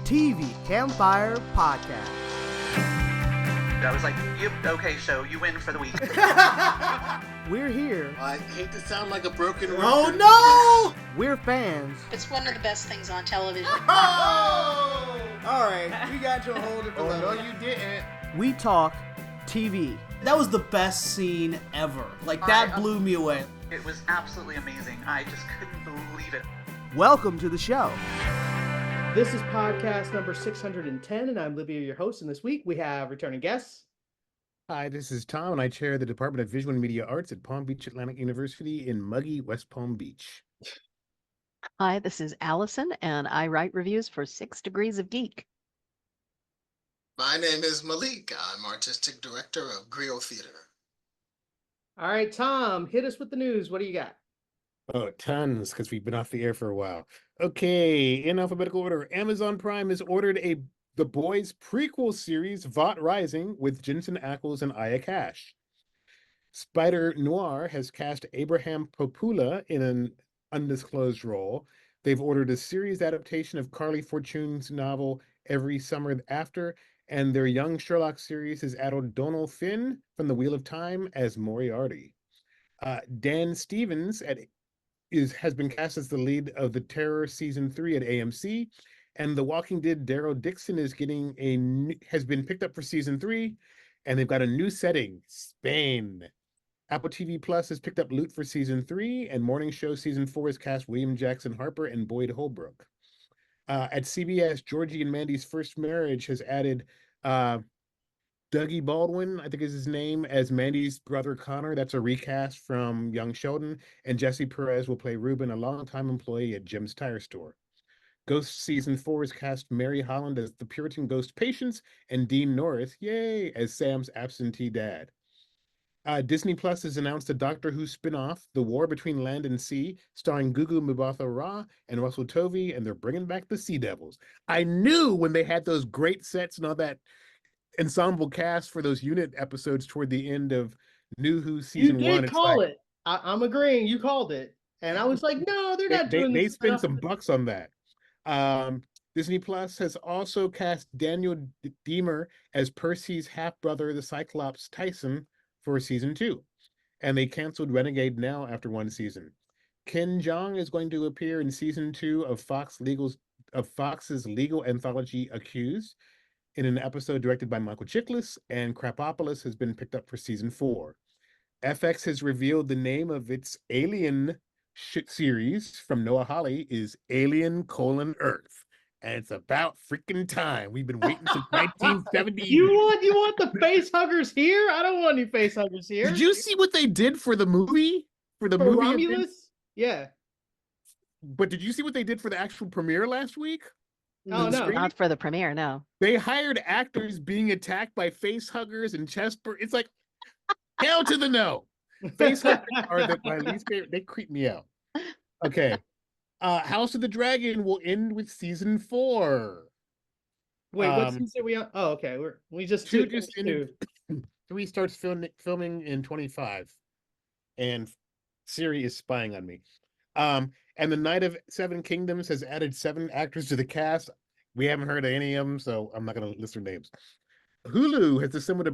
TV Campfire Podcast. I was like, okay, so you win for the week. We're here. I hate to sound like a broken record. Oh no! We're fans. It's one of the best things on television. Oh! All right, we got you a whole different level. No, you didn't. We talk TV. That was the best scene ever. Like, that blew me away. It was absolutely amazing. I just couldn't believe it. Welcome to the show. This is podcast number 610, and I'm Livia, your host. And this week we have returning guests. Hi, this is Tom, and I chair the Department of Visual and Media Arts at Palm Beach Atlantic University in muggy West Palm Beach. Hi, this is Allison, and I write reviews for 6 Degrees of Geek. My name is Malik. I'm artistic director of Griot Theater. All right, Tom, hit us with the news. What do you got? Oh, tons, because we've been off the air for a while. Okay, in alphabetical order, Amazon Prime has ordered The Boys prequel series, Vought Rising, with Jensen Ackles and Aya Cash. Spider Noir has cast Abraham Popula in an undisclosed role. They've ordered a series adaptation of Carly Fortune's novel Every Summer After, and their Young Sherlock series has added Donald Finn from The Wheel of Time as Moriarty. Dan Stevens has been cast as the lead of The Terror Season 3 at AMC, and The Walking Dead Daryl Dixon has been picked up for Season 3, and they've got a new setting, Spain. Apple TV Plus has picked up Loot for Season 3, and Morning Show Season 4 has cast William Jackson Harper and Boyd Holbrook. At CBS, Georgie and Mandy's First Marriage has added Dougie Baldwin, I think is his name, as Mandy's brother Connor. That's a recast from Young Sheldon. And Jesse Perez will play Ruben, a longtime employee at Jim's Tire Store. Ghost Season 4 has cast Mary Holland as the Puritan ghost Patience and Dean Norris, yay, as Sam's absentee dad. Disney Plus has announced a Doctor Who spin-off, The War Between Land and Sea, starring Gugu Mbatha-Raw and Russell Tovey, and they're bringing back the Sea Devils. I knew when they had those great sets and all that ensemble cast for those unit episodes toward the end of New Who season 1. You did call it. I'm agreeing. You called it. And I was like, no, they're not doing this. They spend some bucks on that. Disney Plus has also cast Daniel Diemer as Percy's half-brother, the Cyclops Tyson, for season 2. And they canceled Renegade Now after 1 season. Ken Jeong is going to appear in season 2 of Fox's legal anthology Accused, in an episode directed by Michael Chiklis, and Crapopolis has been picked up for season 4. FX has revealed the name of its Alien series from Noah Hawley is Alien: Earth. And it's about freaking time. We've been waiting since 1970. You want the face huggers here? I don't want any face huggers here. Did you see what they did for the movie? For Romulus? Yeah. But did you see what they did for the actual premiere last week? Oh, no. Not for the premiere, no. They hired actors being attacked by face huggers and chest It's like, hell to the no. Face huggers are my least favorite. They creep me out. Okay. House of the Dragon will end with season 4. Wait, what season are we on? Oh, okay. We just 2 just ended. 3 starts filming in 25. And Siri is spying on me. And the Night of Seven Kingdoms has added 7 actors to the cast. We haven't heard of any of them, so I'm not going to list their names. Hulu has assembled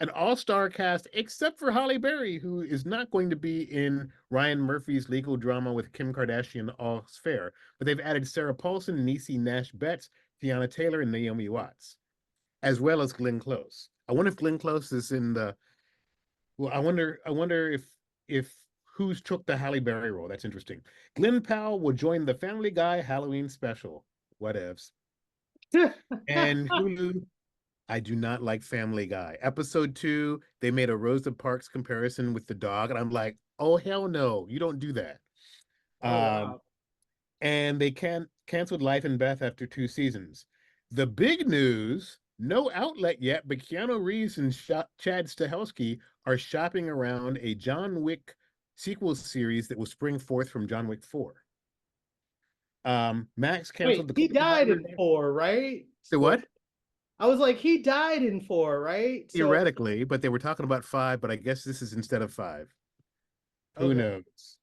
an all-star cast, except for Halle Berry, who is not going to be in Ryan Murphy's legal drama with Kim Kardashian, All's Fair. But they've added Sarah Paulson, Niecy Nash-Betts, Tiana Taylor, and Naomi Watts, as well as Glenn Close. I wonder if Glenn Close is in the... Well, I wonder if who's took the Halle Berry role. That's interesting. Glenn Powell will join the Family Guy Halloween special. Whatevs. And Hulu, I do not like Family Guy. Episode 2, they made a Rosa Parks comparison with the dog, and I'm like, oh, hell no, you don't do that. Wow. And they canceled Life and Beth after 2 seasons. The big news, no outlet yet, but Keanu Reeves and Chad Stahelski are shopping around a John Wick sequel series that will spring forth from John Wick 4. Max canceled he died in 4, right? So what? I was like, he died in 4, right? Theoretically, but they were talking about 5, but I guess this is instead of 5. Who knows?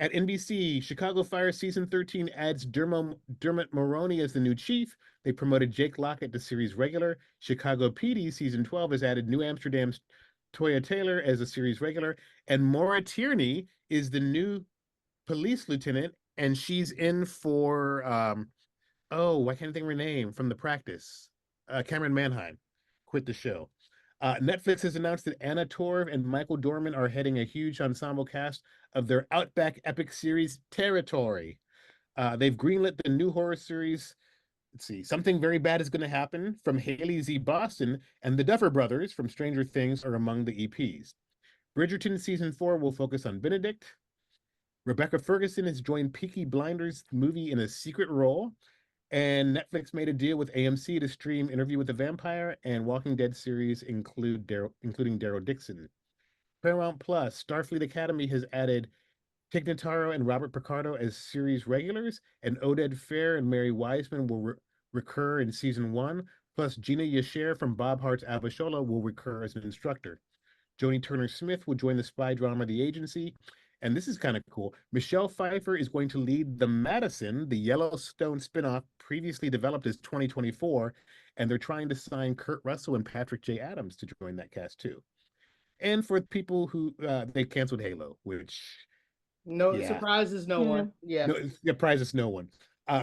At NBC, Chicago Fire Season 13 adds Dermot Mulroney as the new chief. They promoted Jake Lockett to series regular. Chicago PD Season 12 has added New Amsterdam's Toya Taylor as a series regular. And Maura Tierney is the new police lieutenant, and she's in for, I can't think of her name, from The Practice. Cameron Manheim quit the show. Netflix has announced that Anna Torv and Michael Dorman are heading a huge ensemble cast of their Outback epic series, Territory. They've greenlit the new horror series. Let's see, Something Very Bad is Going to Happen from Haley Z. Boston, and the Duffer Brothers from Stranger Things are among the EPs. Bridgerton Season 4 will focus on Benedict. Rebecca Ferguson has joined Peaky Blinders movie in a secret role. And Netflix made a deal with AMC to stream Interview with the Vampire and Walking Dead series including Daryl Dixon. Paramount Plus, Starfleet Academy has added Tig Notaro and Robert Picardo as series regulars, and Oded Fair and Mary Wiseman will recur in season 1, plus Gina Yasher from Bob Hart's Abishola will recur as an instructor. Joni Turner-Smith will join the spy drama The Agency, and this is kind of cool. Michelle Pfeiffer is going to lead The Madison, the Yellowstone spinoff previously developed as 2024, and they're trying to sign Kurt Russell and Patrick J. Adams to join that cast too. And for people who they canceled Halo, which surprises no one. Yeah, surprises no one.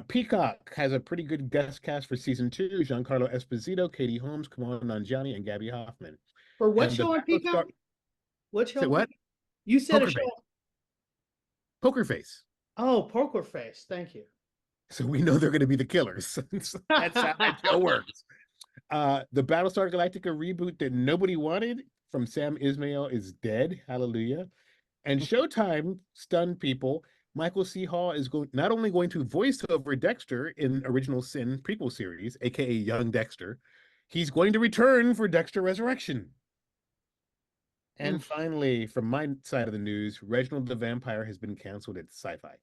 Peacock has a pretty good guest cast for season 2: Giancarlo Esposito, Katie Holmes, Kamal Nanjiani, and Gabby Hoffman. For what show on Peacock? What show? What? You said a show. Poker Face. Oh, Poker Face. Thank you. So we know they're going to be the killers. That's how that show works. The Battlestar Galactica reboot that nobody wanted from Sam Ismail is dead. Hallelujah. And Showtime stunned people. Michael C. Hall is not only going to voice over Dexter in Original Sin prequel series, aka Young Dexter, he's going to return for Dexter Resurrection. And finally, from my side of the news, Reginald the Vampire has been canceled at Sci-Fi.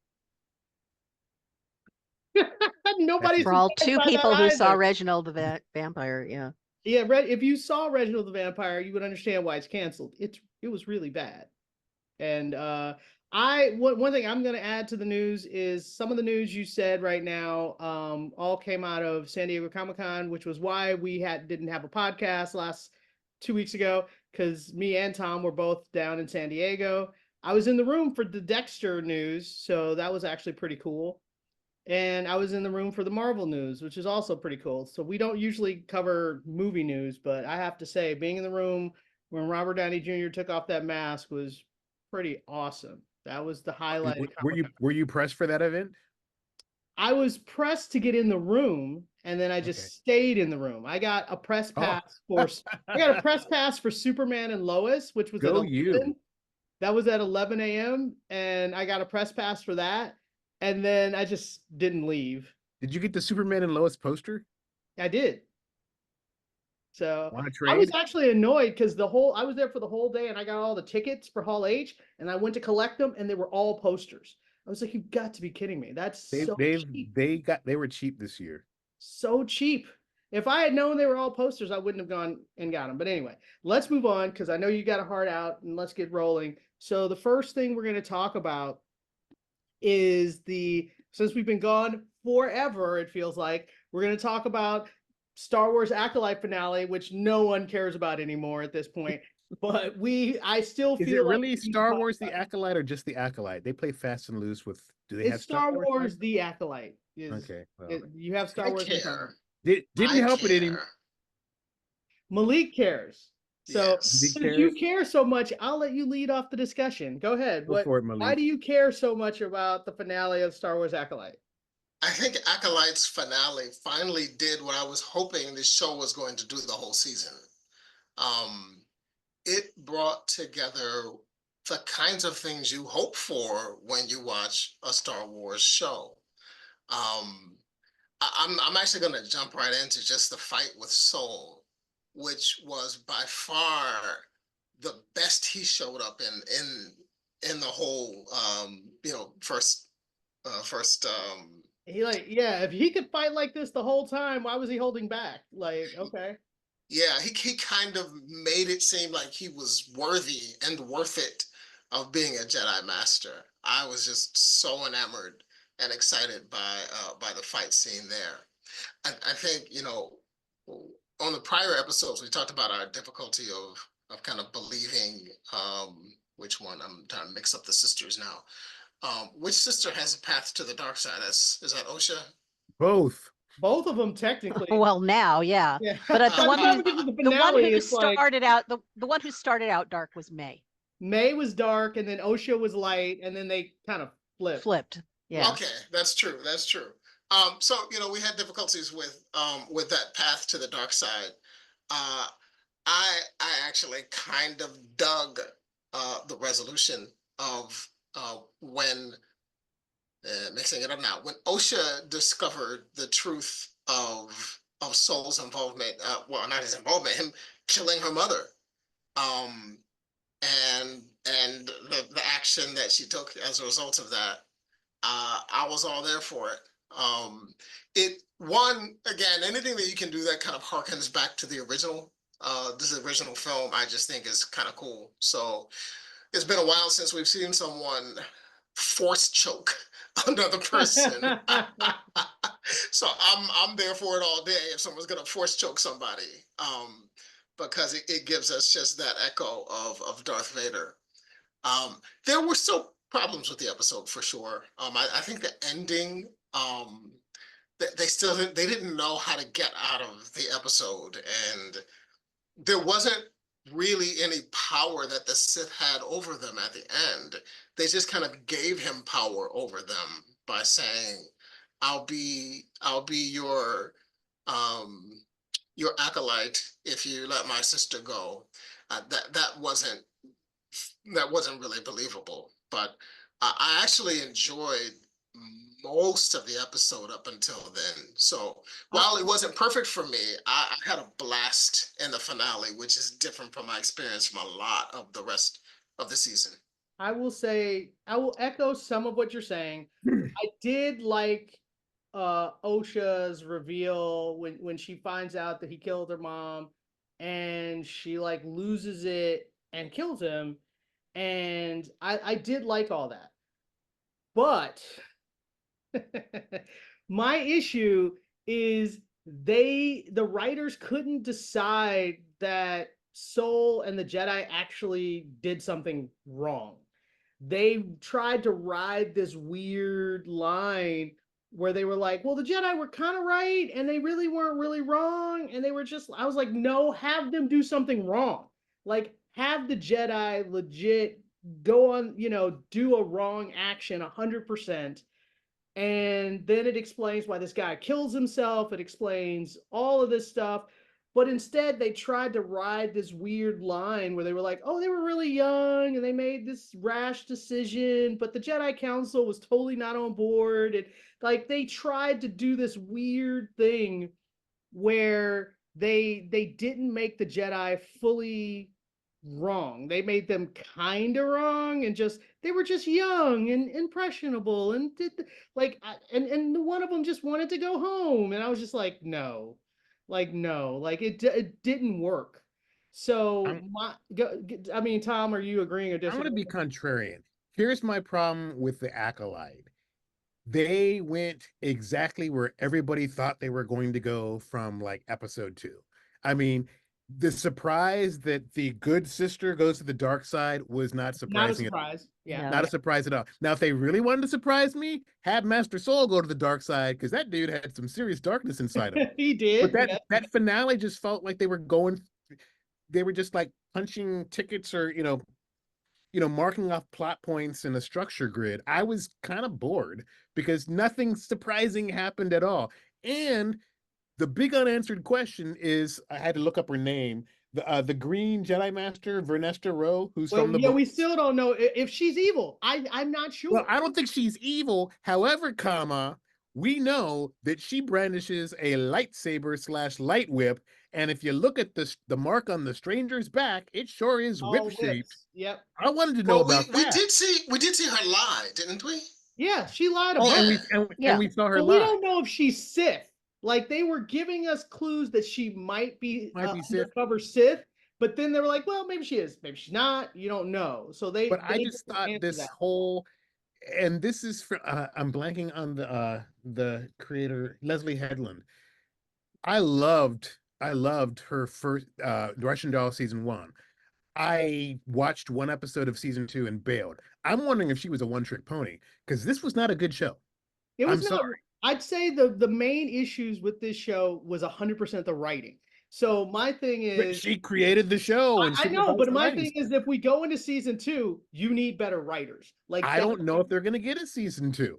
Nobody's for all two people who saw Reginald the Vampire. Yeah. If you saw Reginald the Vampire, you would understand why it's canceled. It was really bad. And one thing I'm going to add to the news is some of the news you said right now all came out of San Diego Comic-Con, which was why we didn't have a podcast last 2 weeks ago, because me and Tom were both down in San Diego. I was in the room for the Dexter news, so that was actually pretty cool. And I was in the room for the Marvel news, which is also pretty cool. So we don't usually cover movie news, but I have to say, being in the room when Robert Downey Jr. took off that mask was pretty awesome. That was the highlight. Were you pressed for that event? I was pressed to get in the room, and then I just stayed in the room. I got a press pass for Superman and Lois, which was at 11. That was at 11 a.m. and I got a press pass for that. And then I just didn't leave. Did you get the Superman and Lois poster? I did. So Want to trade? I was actually annoyed because I was there for the whole day and I got all the tickets for Hall H and I went to collect them and they were all posters. I was like, you've got to be kidding me. That's so cheap. They were cheap this year. So cheap. If I had known they were all posters, I wouldn't have gone and got them. But anyway, let's move on because I know you got a heart out and let's get rolling. So the first thing we're going to talk about is since we've been gone forever, it feels like, we're going to talk about Star Wars Acolyte finale, which no one cares about anymore at this point. But I still feel is it really Star Wars the Acolyte or just the Acolyte? They play fast and loose with. Do they have Star Wars the Acolyte? Okay, well, you have Star Wars. Didn't help it anymore. Malik cares. So Yes. since you care so much, I'll let you lead off the discussion. Go ahead. Go for it, Malik. Why do you care so much about the finale of Star Wars Acolyte? I think Acolyte's finale finally did what I was hoping this show was going to do the whole season. It brought together the kinds of things you hope for when you watch a Star Wars show. I'm actually going to jump right into just the fight with Soul, which was by far the best he showed up in the whole first if he could fight like this the whole time, why was he holding back? Like, okay. Yeah, he kind of made it seem like he was worthy and worth it being a Jedi Master. I was just so enamored and excited by the fight scene there. I think, on the prior episodes we talked about our difficulty of kind of believing which one. I'm trying to mix up the sisters now. Which sister has a path to the dark side? Is that Osha? Both. Both of them technically. Well, now, yeah. Yeah. But the one Time who we get to the the one finale, who it's like started out the one who started out dark was May. May was dark, and then Osha was light, and then they kind of flipped. Yeah. Okay, that's true. That's true. So we had difficulties with that path to the dark side. I actually kind of dug the resolution of when mixing it up now, when Osha discovered the truth of Soul's involvement, well, not his involvement, him killing her mother, and the action that she took as a result of that, I was all there for it. Again, anything that you can do that kind of harkens back to the original, this original film, I just think is kind of cool. So it's been a while since we've seen someone force choke another person. So I'm there for it all day if someone's gonna force choke somebody, because it gives us just that echo of Darth Vader. There were still problems with the episode for sure. I think the ending, they didn't know how to get out of the episode, and there wasn't really any power that the Sith had over them at the end. They just kind of gave him power over them by saying, I'll be your acolyte if you let my sister go. That wasn't really believable, but I actually enjoyed most of the episode up until then. So while it wasn't perfect for me, I had a blast in the finale, which is different from my experience from a lot of the rest of the season. I will echo some of what you're saying. I did like Osha's reveal when she finds out that he killed her mom, and she like loses it and kills him, and I did like all that. But my issue is the writers couldn't decide that Soul and the Jedi actually did something wrong. They tried to ride this weird line where they were like, well, the Jedi were kind of right and they really weren't really wrong. And they were just, I was like, no, have them do something wrong. Like, have the Jedi legit go on, do a wrong action 100%. And then it explains why this guy kills himself. It explains all of this stuff. But instead, they tried to ride this weird line where they were like, oh, they were really young and they made this rash decision, but the Jedi Council was totally not on board. And like they tried to do this weird thing where they didn't make the Jedi fully wrong. They made them kind of wrong, and they were just young and impressionable and and one of them just wanted to go home, and I was just like, no. It didn't work. So Tom, are you agreeing or I'm disagreeing? going to be contrarian. Here's my problem with the Acolyte. They went exactly where everybody thought they were going to go from like episode 2. I mean, the surprise that the good sister goes to the dark side was not surprising. Not a surprise. Yeah. Not a surprise at all. Now, if they really wanted to surprise me, have Master Soul go to the dark side, because that dude had some serious darkness inside him. He did. But that finale just felt like they were just like punching tickets or, marking off plot points in a structure grid. I was kind of bored because nothing surprising happened at all. And the big unanswered question is, I had to look up her name, the Green Jedi Master, Vernesta Rowe, who's from the books. We still don't know if she's evil. I'm not sure. Well, I don't think she's evil. However, we know that she brandishes a lightsaber / light whip, and if you look at the mark on the stranger's back, it sure is whip shaped. Yep. I wanted to know about that. We did see her lie, didn't we? Yeah, she lied Oh, about it. and we saw her But lie. we don't know if she's Sith. Like they were giving us clues that she might be Might be Sith. undercover Sith, But then they were like, well, maybe she is, maybe she's not. You don't know. So they But I they just didn't thought answer this that. whole, and this is for I'm blanking on the creator Leslie Headland. I loved her first Russian Doll season 1. I watched one episode of season 2 and bailed. I'm wondering if she was a one-trick pony because this was not a good show. It I'm was not. sorry. I'd say the main issues with this show was 100% the writing. So my thing But is, she created the show and I know, supervised but the my writing thing is, staff. if we go into season 2, you need better writers. Like I that. don't know if they're going to get a season 2.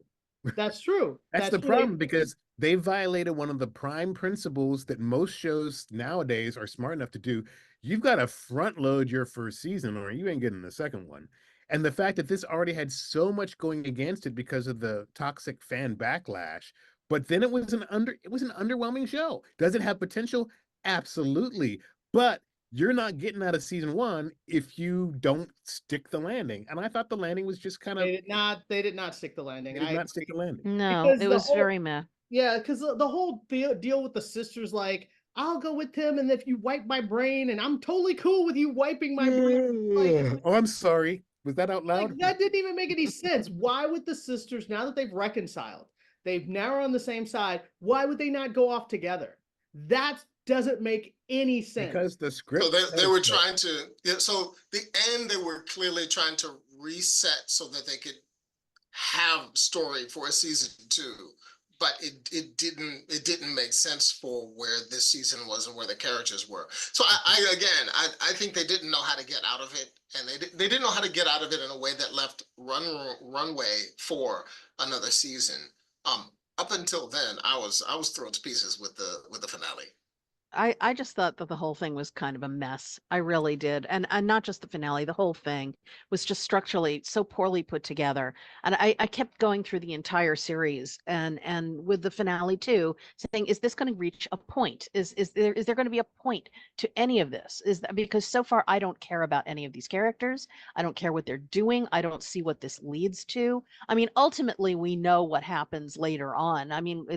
That's true. That's That's the true. They, problem because they violated one of the prime principles that most shows nowadays are smart enough to do. You've got to front load your first season or you ain't getting the second one. And the fact that this already had so much going against it because of the toxic fan backlash, but then it was an underwhelming show. Does it have potential? Absolutely. But you're not getting out of season 1 if you don't stick the landing. And I thought the landing was just kind of, they did not stick the landing. they did I not stick the agree. landing. No, Because it the was whole very meh. Yeah, because the whole deal with the sisters, like, I'll go with him, and if you wipe my brain, and I'm totally cool with you wiping my brain. Oh, I'm sorry. Was that out Like loud? that didn't even make any sense. Why would the sisters, now that they've reconciled, they've now are on the same side, why would they not go off together? That doesn't make any sense. Because the script. So they says were so. trying to, yeah, so the end, they were clearly trying to reset so that they could have story for a season 2. But it didn't make sense for where this season was and where the characters were. So I think they didn't know how to get out of it, and they didn't know how to get out of it in a way that left runway for another season. Up until then, I was thrown to pieces with the finale. I just thought that the whole thing was kind of a mess. I really did. And not just the finale, the whole thing was just structurally so poorly put together. And I kept going through the entire series and with the finale too, saying, is this going to reach a point? Is there going to be a point to any of this? Is that because so far I don't care about any of these characters. I don't care what they're doing. I don't see what this leads to. I mean, ultimately we know what happens later on. I mean,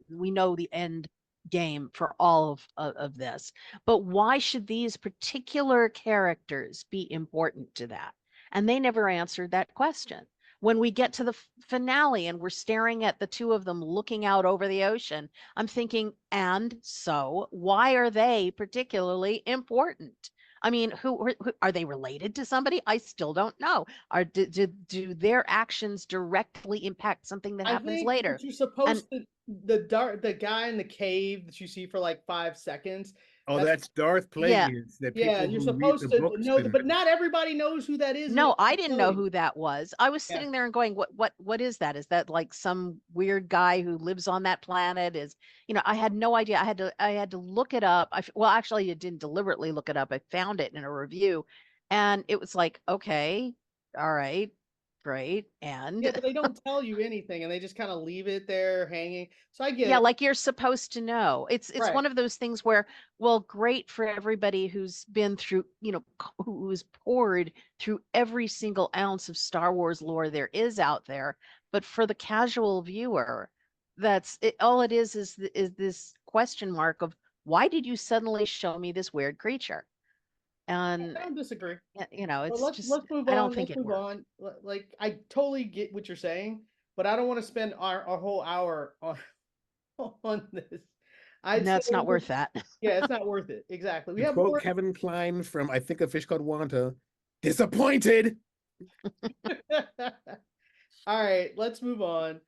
we know the end game for all of this, but why should these particular characters be important to that? And they never answered that question. When we get to the finale and we're staring at the two of them looking out over the ocean, I'm thinking, and so why are they particularly important? I mean, who are they related to somebody? I still don't know. Do their actions directly impact something that I happens think later? what you're supposed to, the guy in the cave that you see for like 5 seconds. Oh, that's Darth Yeah. Plagueis. That Yeah, people you're who read supposed the to books know, and but not everybody knows who that is. No, I They didn't tell know you. who that was. I was Yeah. sitting there and going, what is that? Is that like some weird guy who lives on that planet? I had no idea. I had to look it up. Well, actually, I didn't deliberately look it up. I found it in a review, and it was like, okay, all right, great, and Yeah, but they don't tell you anything, and they just kind of leave it there hanging. So I get yeah, it. like you're supposed to know. It's Right. one of those things where, well, great for everybody who's been through, who's poured through every single ounce of Star Wars lore there is out there. But for the casual viewer, that's it. All it is this question mark of why did you suddenly show me this weird creature? And I don't disagree. it's But just let's move I don't on. think Let's it move worked. on. Like I totally get what you're saying, but I don't want to spend our whole hour on on this. I'd No, say, it's not worth that. yeah, it's not worth it. Exactly. We to have quote more. Kevin Kline from I think A Fish Called Wanda, disappointed. All right, let's move on.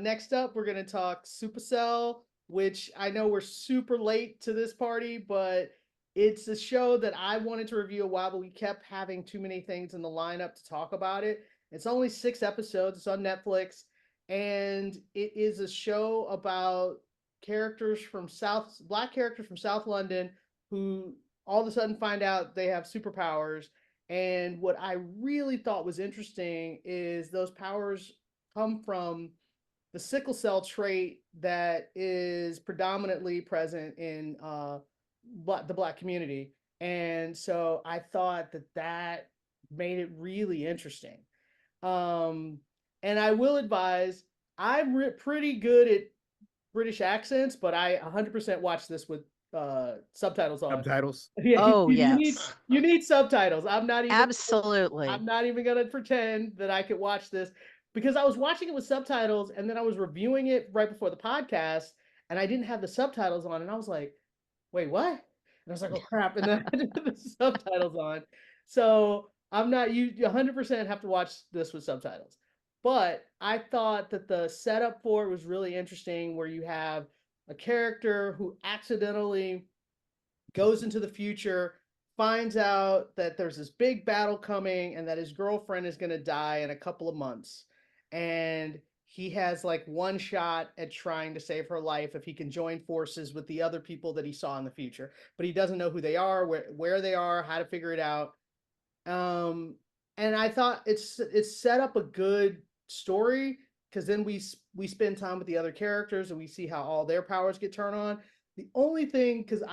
Next up, we're gonna talk Supacell, which I know we're super late to this party, but it's a show that I wanted to review a while, but we kept having too many things in the lineup to talk about it. It's only 6 episodes. It's on Netflix, and it is a show about black characters from South London who all of a sudden find out they have superpowers. And what I really thought was interesting is those powers come from the sickle cell trait that is predominantly present in the black community. And so I thought that made it really interesting. And I will advise, I'm pretty good at British accents, but I 100% watched this with subtitles on. Subtitles. Yeah, Oh, you yes. need subtitles. Absolutely. I'm not even gonna pretend that I could watch this because I was watching it with subtitles and then I was reviewing it right before the podcast and I didn't have the subtitles on and I was like, wait, what? And I was like, oh crap, and then I had to put the subtitles on. So I'm not you 100% have to watch this with subtitles. But I thought that the setup for it was really interesting where you have a character who accidentally goes into the future, finds out that there's this big battle coming and that his girlfriend is going to die in a couple of months. And he has like one shot at trying to save her life if he can join forces with the other people that he saw in the future. But he doesn't know who they are, where they are, how to figure it out. And I thought it's set up a good story because then we spend time with the other characters and we see how all their powers get turned on. The only thing, because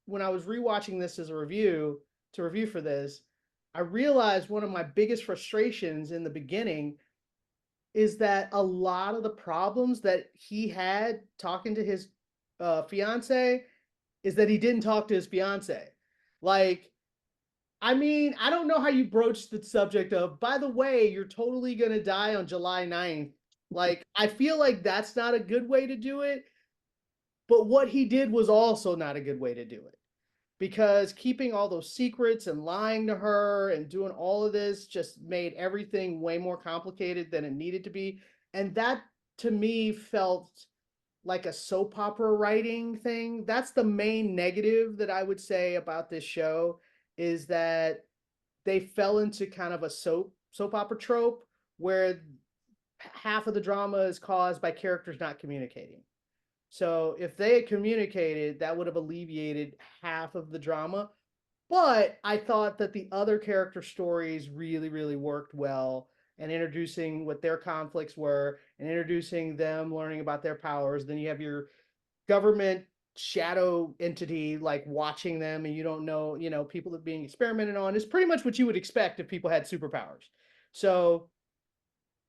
when I was rewatching this as a review for this, I realized one of my biggest frustrations in the beginning is that a lot of the problems that he had talking to his fiance is that he didn't talk to his fiance. Like, I mean, I don't know how you broach the subject of, by the way, you're totally going to die on July 9th. Like, I feel like that's not a good way to do it. But what he did was also not a good way to do it because keeping all those secrets and lying to her and doing all of this just made everything way more complicated than it needed to be. And that to me felt like a soap opera writing thing. That's the main negative that I would say about this show is that they fell into kind of a soap opera trope where half of the drama is caused by characters not communicating. So if they had communicated, that would have alleviated half of the drama. But I thought that the other character stories really, really worked well and introducing what their conflicts were and introducing them learning about their powers. Then you have your government shadow entity like watching them and you don't know, people that are being experimented on is pretty much what you would expect if people had superpowers. So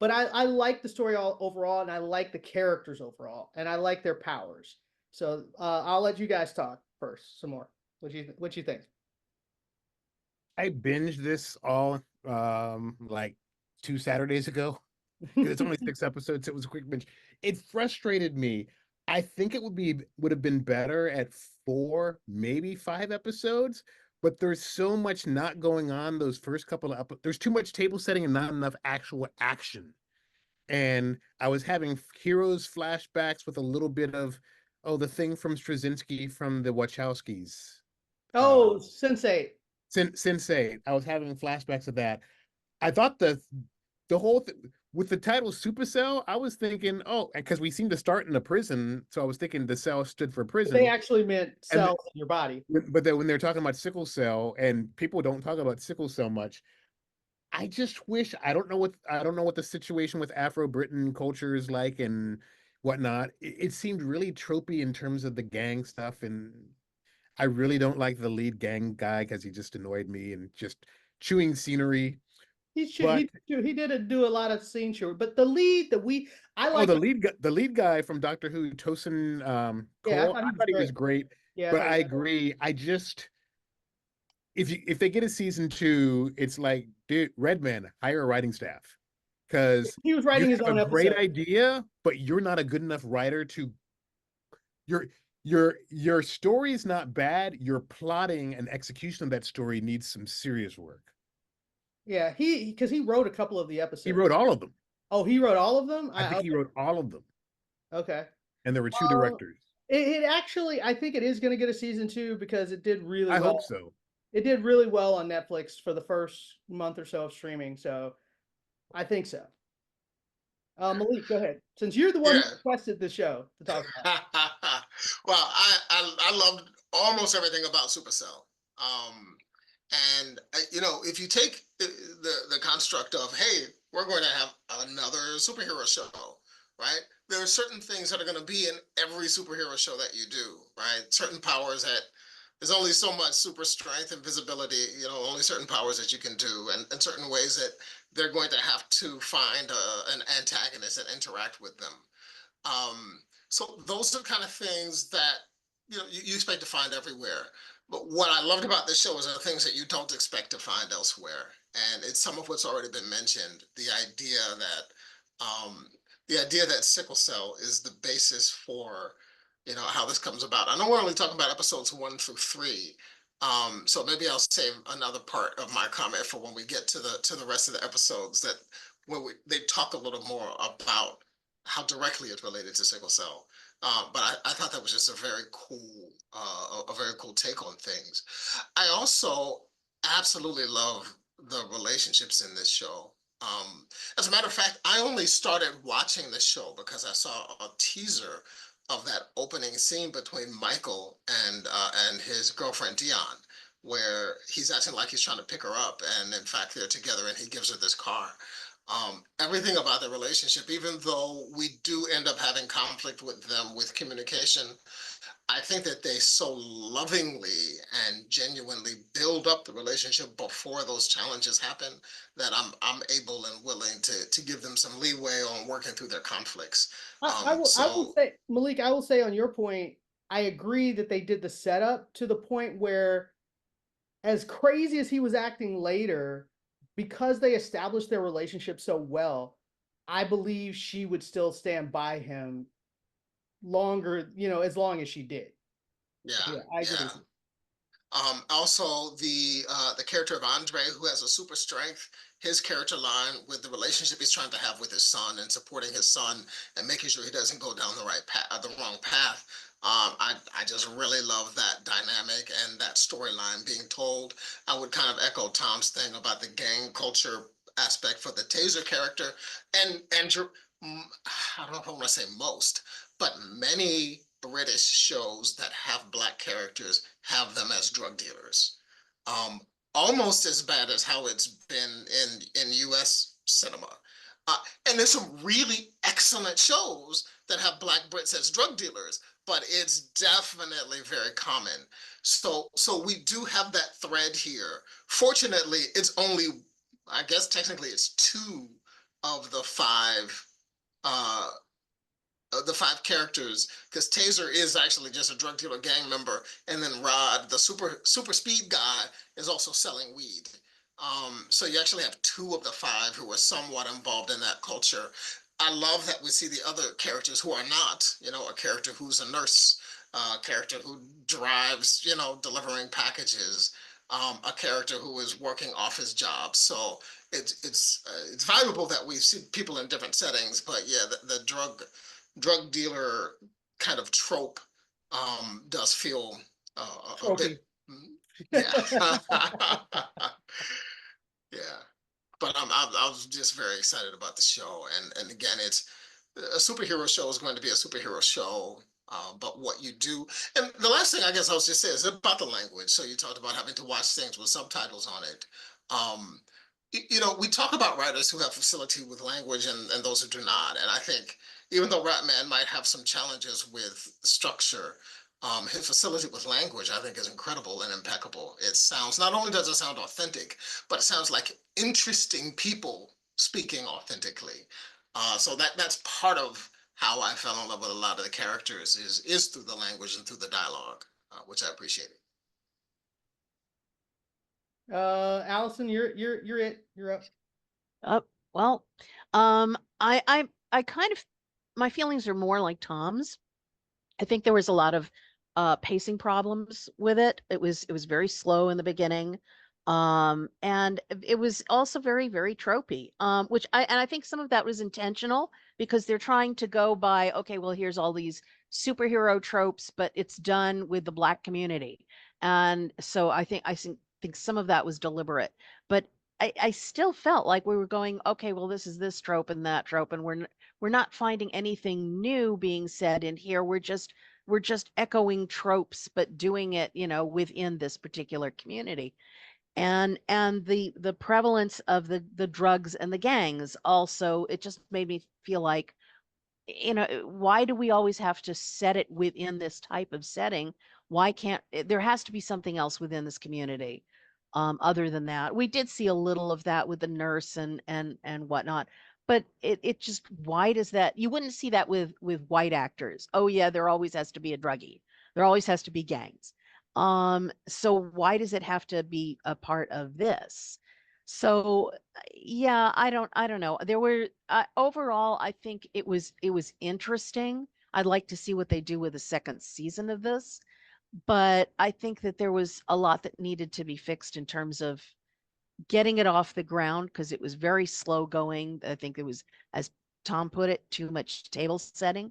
but I like the story all overall, and I like the characters overall, and I like their powers. So I'll let you guys talk first some more. What you think? I binged this all like 2 Saturdays ago. 'Cause it's only 6 episodes. So it was a quick binge. It frustrated me. I think it would have been better at 4, maybe 5 episodes. But there's so much not going on those first couple of episodes. There's too much table setting and not enough actual action. And I was having heroes flashbacks with a little bit of, oh, the thing from Straczynski from the Wachowskis. Oh, Sensei. Sensei. I was having flashbacks of that. I thought the whole with the title Supacell, I was thinking, oh, because we seem to start in a prison, so I was thinking the cell stood for prison. They actually meant cells in your body. But then when they're talking about sickle cell, and people don't talk about sickle cell much, I just wish I don't know what the situation with Afro-Britain culture is like and whatnot. It seemed really tropey in terms of the gang stuff, and I really don't like the lead gang guy because he just annoyed me and just chewing scenery. He did do a lot of scene show, but the lead that I like the lead guy from Doctor Who, Tosin Cole, I thought he was great. Yeah, but I agree. I just if they get a season 2, it's like, dude, Redman, hire a writing staff because he was writing his own a episode. Great idea, but you're not a good enough writer to your story is not bad. Your plotting and execution of that story needs some serious work. Yeah, because he wrote a couple of the episodes. He wrote all of them. Oh, he wrote all of them? I think he wrote all of them. Okay. And there were 2 directors. It actually, I think it is going to get a season 2 because it did really well. I hope so. It did really well on Netflix for the first month or so of streaming, so I think so. Malik, go ahead. Since you're the one who requested the show to talk about. Well, I loved almost everything about Supercell. And if you take the construct of, hey, we're going to have another superhero show, right? There are certain things that are going to be in every superhero show that you do, right? Certain powers that there's only so much super strength and visibility, only certain powers that you can do, and certain ways that they're going to have to find an antagonist and interact with them. So those are kind of things that you expect to find everywhere. But what I loved about this show is the things that you don't expect to find elsewhere, and it's some of what's already been mentioned. Um, the idea that sickle cell is the basis for how this comes about. I know we're only talking about episodes 1 through 3, so maybe I'll save another part of my comment for when we get to the rest of the episodes that where they talk a little more about how directly it's related to sickle cell. But I thought that was just a very cool take on things. I also absolutely love the relationships in this show. As a matter of fact, I only started watching the show because I saw a teaser of that opening scene between Michael and his girlfriend Dion, where he's acting like he's trying to pick her up, and in fact they're together, and he gives her this car. Everything about the relationship, even though we do end up having conflict with them with communication, I think that they so lovingly and genuinely build up the relationship before those challenges happen that I'm able and willing to give them some leeway on working through their conflicts. I will say, Malik, I will say on your point, I agree that they did the setup to the point where, as crazy as he was acting later, because they established their relationship so well, I believe she would still stand by him longer, as long as she did. Yeah, I agree. Also, the character of Andre, who has a super strength, his character line with the relationship he's trying to have with his son and supporting his son and making sure he doesn't go down the wrong path. I just really love that dynamic and that storyline being told. I would kind of echo Tom's thing about the gang culture aspect for the Taser character, and I don't know if I want to say most, but many British shows that have Black characters have them as drug dealers. Um, Almost as bad as how it's been in U.S. cinema. And there's some really excellent shows that have Black Brits as drug dealers, but it's definitely very common. So we do have that thread here. Fortunately, it's only, I guess technically it's 2 of uh, the 5 characters, because Taser is actually just a drug dealer gang member, and then Rod, the super speed guy, is also selling weed. So you actually have 2 of the 5 who are somewhat involved in that culture. I love that we see the other characters who are not, a character who's a nurse, a character who drives, delivering packages, a character who is working off his job. So it's valuable that we see people in different settings, but yeah, the drug dealer kind of trope does feel a bit, yeah. Yeah, but I was just very excited about the show, and again, it's a superhero show is going to be a superhero show. But what you do, and the last thing I guess I was just saying is about the language. So you talked about having to watch things with subtitles on it. Um, we talk about writers who have facility with language and those who do not. And I think even though Ratman might have some challenges with structure, his facility with language, I think, is incredible and impeccable. It sounds, not only does it sound authentic, but it sounds like interesting people speaking authentically. So that's part of how I fell in love with a lot of the characters is through the language and through the dialogue, which I appreciated. Allison, you're it. You're up. Well, I kind of, my feelings are more like Tom's. I think there was a lot of pacing problems with it. It was very slow in the beginning. And it was also very, very tropey. Which I think some of that was intentional because they're trying to go by, okay, well, here's all these superhero tropes, but it's done with the Black community. And so I think some of that was deliberate. But I still felt like we were going, okay, well, this trope and that trope, and we're not finding anything new being said in here. We're just echoing tropes, but doing it, within this particular community. And the prevalence of the drugs and the gangs also, it just made me feel like, why do we always have to set it within this type of setting? Why can't there has to be something else within this community, other than that? We did see a little of that with the nurse and whatnot, but it just, why does that, you wouldn't see that with white actors. Oh yeah, there always has to be a druggie. There always has to be gangs. So why does it have to be a part of this? So yeah, I don't know. There were overall, I think it was interesting. I'd like to see what they do with the second season of this, but I think that there was a lot that needed to be fixed in terms of getting it off the ground because it was very slow going. I think it was, as Tom put it, too much table setting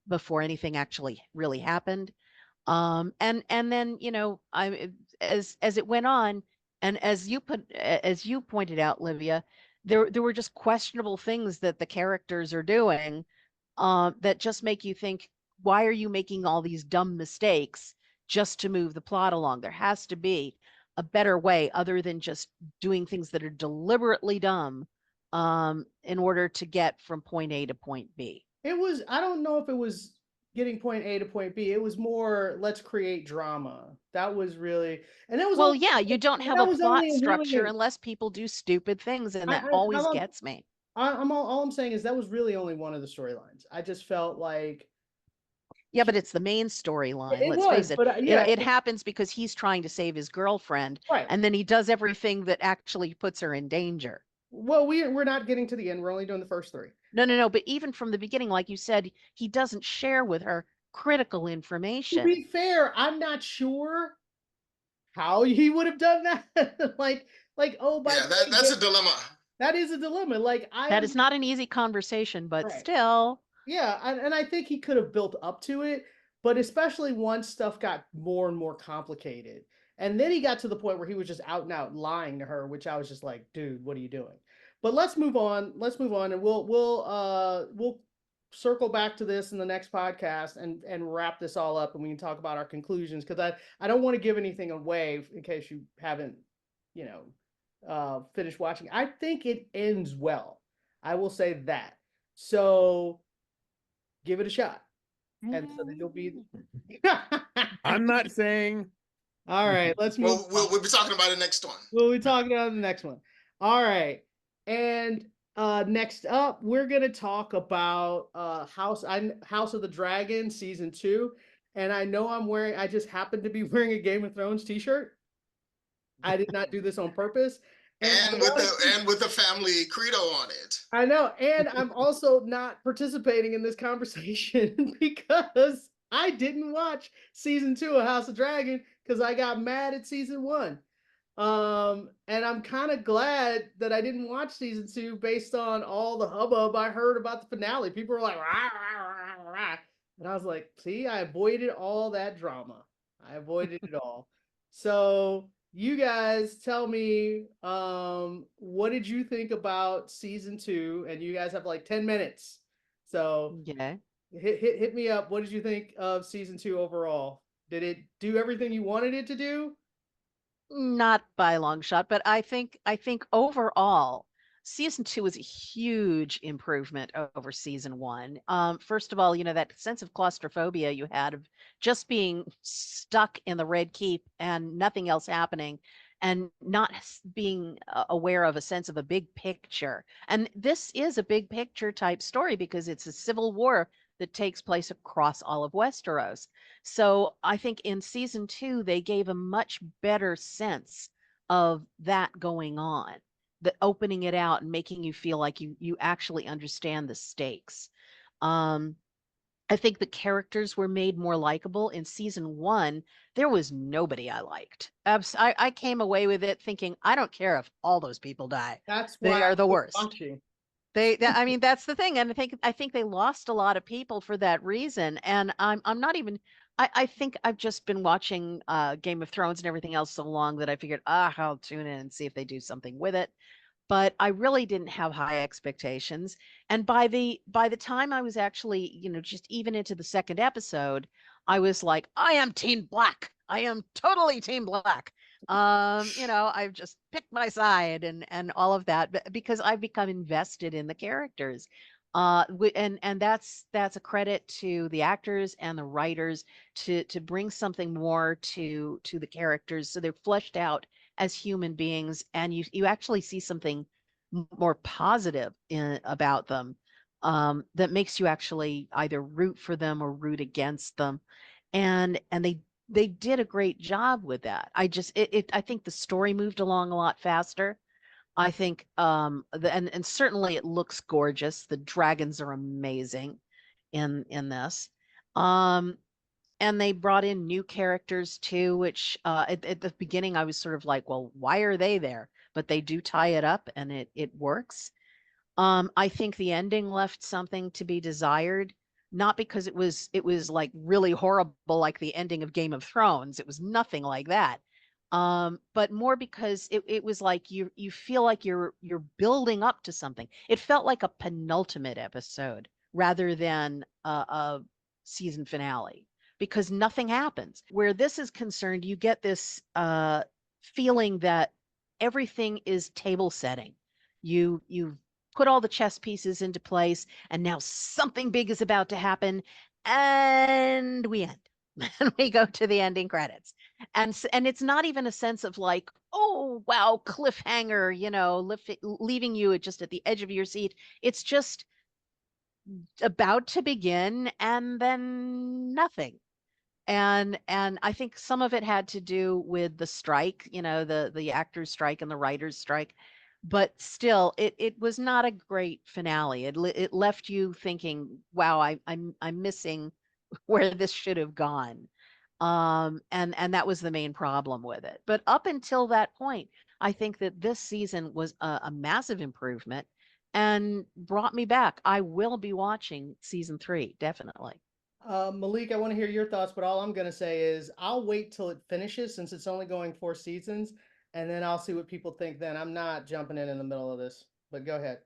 before anything actually really happened. And then, as it went on, and as you pointed out, Livia, there were just questionable things that the characters are doing that just make you think, why are you making all these dumb mistakes just to move the plot along? There has to be a better way other than just doing things that are deliberately dumb in order to get from point A to point B. It was, I don't know if it was getting point A to point B. It was more, let's create drama. That was really, and that was Well, only, yeah, you don't and have that a was plot only structure really, unless people do stupid things, and that how always long, gets me. I'm all I'm saying is that was really only one of the storylines. I just felt like Yeah, but it's the main storyline. it Let's was, face it. but It, yeah, it happens because he's trying to save his girlfriend, right. and then he does everything that actually puts her in danger. Well, we're not getting to the end. We're only doing the first three. No, no, no. But even from the beginning, like you said, he doesn't share with her critical To information. be fair, I'm not sure how he would have done that. Oh, by Yeah, the way, that's a dilemma. that is a dilemma. Like I That is not an easy conversation, but right. still. Yeah, and I think he could have built up to it, but especially once stuff got more and more complicated. And then he got to the point where he was just out and out lying to her, which I was just like, dude, what are you doing? But let's move on. Let's move on, and we'll circle back to this in the next podcast and wrap this all up, and we can talk about our conclusions, because I don't want to give anything away in case you haven't, you finished watching. I think it ends well. I will say that. So give it a shot. And so then you'll be I'm not saying. all right, let's move We'll be talking about it next one. we'll be talking about the next one. All right. And next up, we're gonna talk about House of the Dragon season 2. And I know I just happened to be wearing a Game of Thrones t-shirt. I did not do this on purpose. And with the family credo on it. I know, and I'm also not participating in this conversation because I didn't watch season 2 of House of Dragon because I got mad at season 1. And I'm kind of glad that I didn't watch season 2 based on all the hubbub I heard about the finale. People were like, rah, rah, rah, rah. And I was like, see, I avoided all that drama. I avoided it all. So you guys tell me, what did you think about season 2? And you guys have like 10 minutes. So Yeah. hit me up. What did you think of season 2 overall? Did it do everything you wanted it to do? Not by a long shot, but I think overall, season 2 was a huge improvement over season 1. First of all, that sense of claustrophobia you had of just being stuck in the Red Keep and nothing else happening, and not being aware of a sense of a big picture. And this is a big picture type story because it's a civil war that takes place across all of Westeros. So I think in season 2, they gave a much better sense of that going on, the opening it out and making you feel like you actually understand the stakes. Um, I think the characters were made more likable. In season 1, there was nobody I liked. I came away with it thinking, I don't care if all those people die. That's They why are I the was worst. watching. I mean, that's the thing, and I think they lost a lot of people for that reason. And I'm not even. I think I've just been watching Game of Thrones and everything else so long that I figured, I'll tune in and see if they do something with it. But I really didn't have high expectations. And by the time I was actually, just even into the second episode, I was like, I am Team Black. I am totally Team Black. I've just picked my side and all of that, because I've become invested in the characters. And that's a credit to the actors and the writers to bring something more to the characters, so they're fleshed out as human beings, and you actually see something more positive about them, that makes you actually either root for them or root against them. and they did a great job with that. I think the story moved along a lot faster. I think and certainly it looks gorgeous. The dragons are amazing in this. Um and they brought in new characters too, which at the beginning I was sort of like, well, why are they there? But they do tie it up and it works. I think the ending left something to be desired, not because it was like really horrible like the ending of Game of Thrones. It was nothing like that. But more because it was like you feel like you're building up to something. It felt like a penultimate episode rather than a season finale because nothing happens. Where this is concerned, you get this feeling that everything is table setting. You've put all the chess pieces into place, and now something big is about to happen, and we end. And we go to the ending credits. And it's not even a sense of like, oh wow, cliffhanger, leaving you just at the edge of your seat. It's just about to begin and then nothing. And I think some of it had to do with the strike, the actors strike and the writers strike, but still it was not a great finale. It left you thinking, wow, I'm missing where this should have gone. And that was the main problem with it. But up until that point, I think that this season was a massive improvement and brought me back. I will be watching season 3, definitely. Malik, I want to hear your thoughts, but all I'm going to say is I'll wait till it finishes since it's only going 4 seasons, and then I'll see what people think then. I'm not jumping in the middle of this, but go ahead.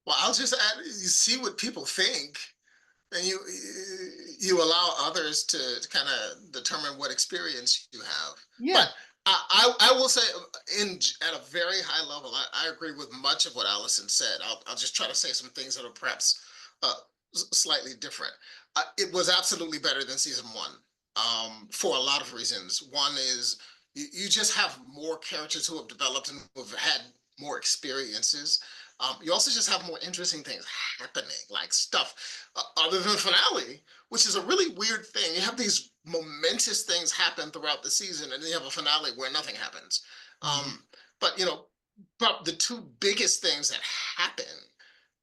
Well, I'll just add, you see what people think, and you allow others to kind of determine what experience you have. Yeah. But I will say at a very high level, I agree with much of what Allison said. I'll just try to say some things that are perhaps slightly different. It was absolutely better than season 1 for a lot of reasons. One is you just have more characters who have developed and who have had more experiences. You also just have more interesting things happening, like stuff other than the finale, which is a really weird thing. You have these momentous things happen throughout the season, and then you have a finale where nothing happens. But but the two biggest things that happen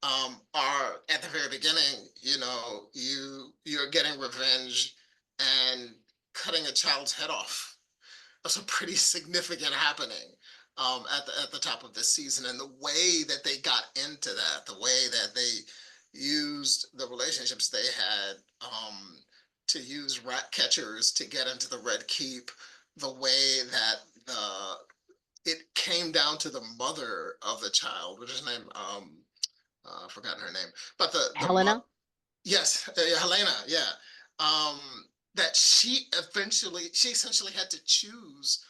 are at the very beginning. You're getting revenge and cutting a child's head off. That's a pretty significant happening at the top of this season, and the way that they got into that, the way that they used the relationships they had to use rat catchers to get into the Red Keep, the way that it came down to the mother of the child, which is named I've forgotten her name, but the Helena? yes, Helena, yeah. That she essentially had to choose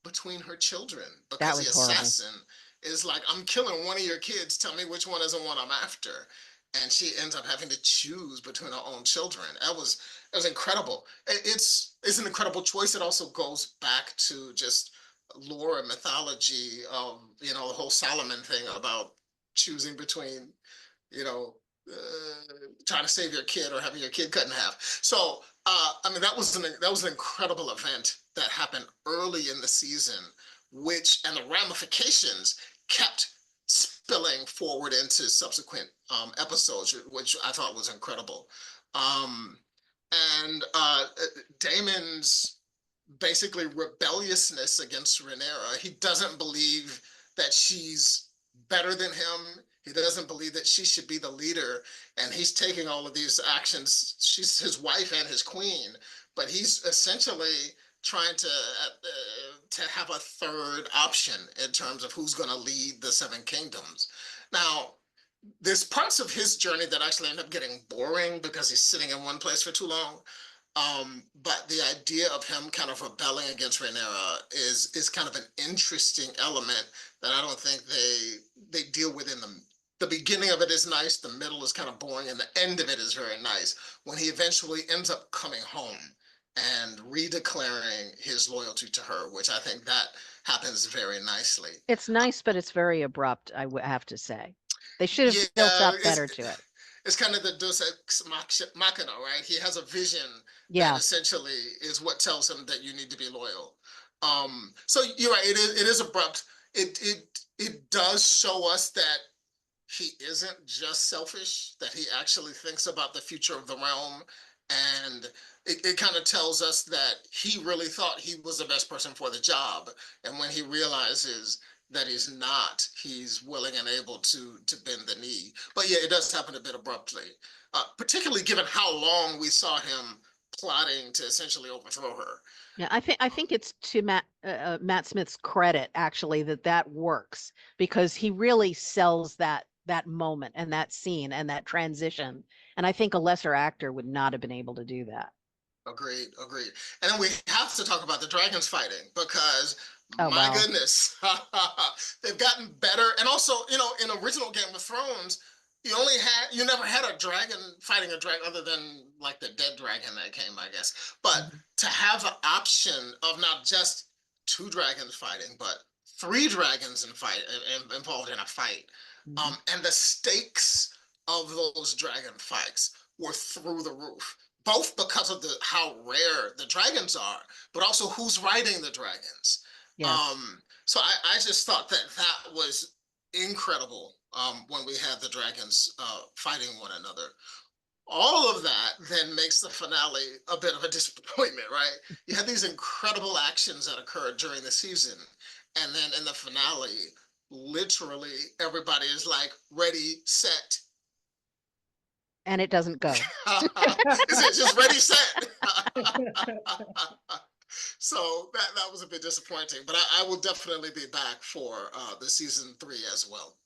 between her children because the was horrible. assassin is like, I'm killing one of your kids. Tell me which one is the one I'm after. And she ends up having to choose between her own children. It was incredible. It's an incredible choice. It also goes back to just lore and mythology of, the whole Solomon thing about choosing between, trying to save your kid or having your kid cut in half. So, that was an incredible event that happened early in the season, and the ramifications kept spilling forward into subsequent episodes, which I thought was incredible. And Damon's basically rebelliousness against Rhaenyra. He doesn't believe that she's better than him. He doesn't believe that she should be the leader, and he's taking all of these actions. She's his wife and his queen, but he's essentially trying to have a third option in terms of who's going to lead the Seven Kingdoms. Now, there's parts of his journey that actually end up getting boring because he's sitting in one place for too long. But the idea of him kind of rebelling against Rhaenyra is kind of an interesting element that I don't think they deal with in the beginning of it is nice, the middle is kind of boring, and the end of it is very nice when he eventually ends up coming home and redeclaring his loyalty to her, which I think that happens very nicely. It's nice, but it's very abrupt, I have to say. They should have built up better to it. It's kind of the Deus Ex Machina, right? He has a vision Yeah. that essentially is what tells him that you need to be loyal. So you're right. It is abrupt. It does show us that he isn't just selfish, that he actually thinks about the future of the realm. And it kind of tells us that he really thought he was the best person for the job. And when he realizes that he's not, he's willing and able to bend the knee. But yeah, it does happen a bit abruptly, particularly given how long we saw him plotting to essentially overthrow her. Yeah, I think it's to Matt Smith's credit actually that works, because he really sells that moment and that scene and that transition. And I think a lesser actor would not have been able to do that. Agreed. And then we have to talk about the dragons fighting, because Oh, my wow. goodness, they've gotten better. And also, in original Game of Thrones, you never had a dragon fighting a dragon other than like the dead dragon that came, I guess. But to have an option of not just two dragons fighting, but three dragons involved in a fight, and the stakes of those dragon fights were through the roof, both because of how rare the dragons are, but also who's riding the dragons. Yes. So I just thought that was incredible, when we had the dragons fighting one another. All of that then makes the finale a bit of a disappointment, right? You had these incredible actions that occurred during the season, and then in the finale, literally everybody is like, ready, set. And it doesn't go. Is it just ready, set? So that was a bit disappointing, but I will definitely be back for the season 3 as well.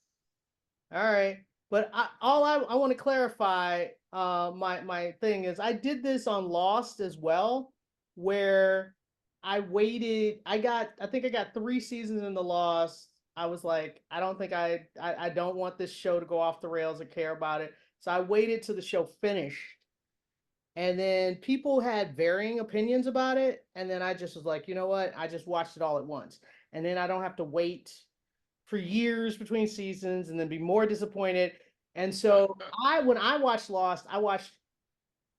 All right. But I want to clarify, my thing is, I did this on Lost as well, where I waited. I think I got 3 seasons in the Lost. I was like, I don't think I don't want this show to go off the rails or care about it. So I waited till the show finished. And then people had varying opinions about it. And then I just was like, you know what? I just watched it all at once. And then I don't have to wait for years between seasons and then be more disappointed. And so when I watched Lost, I watched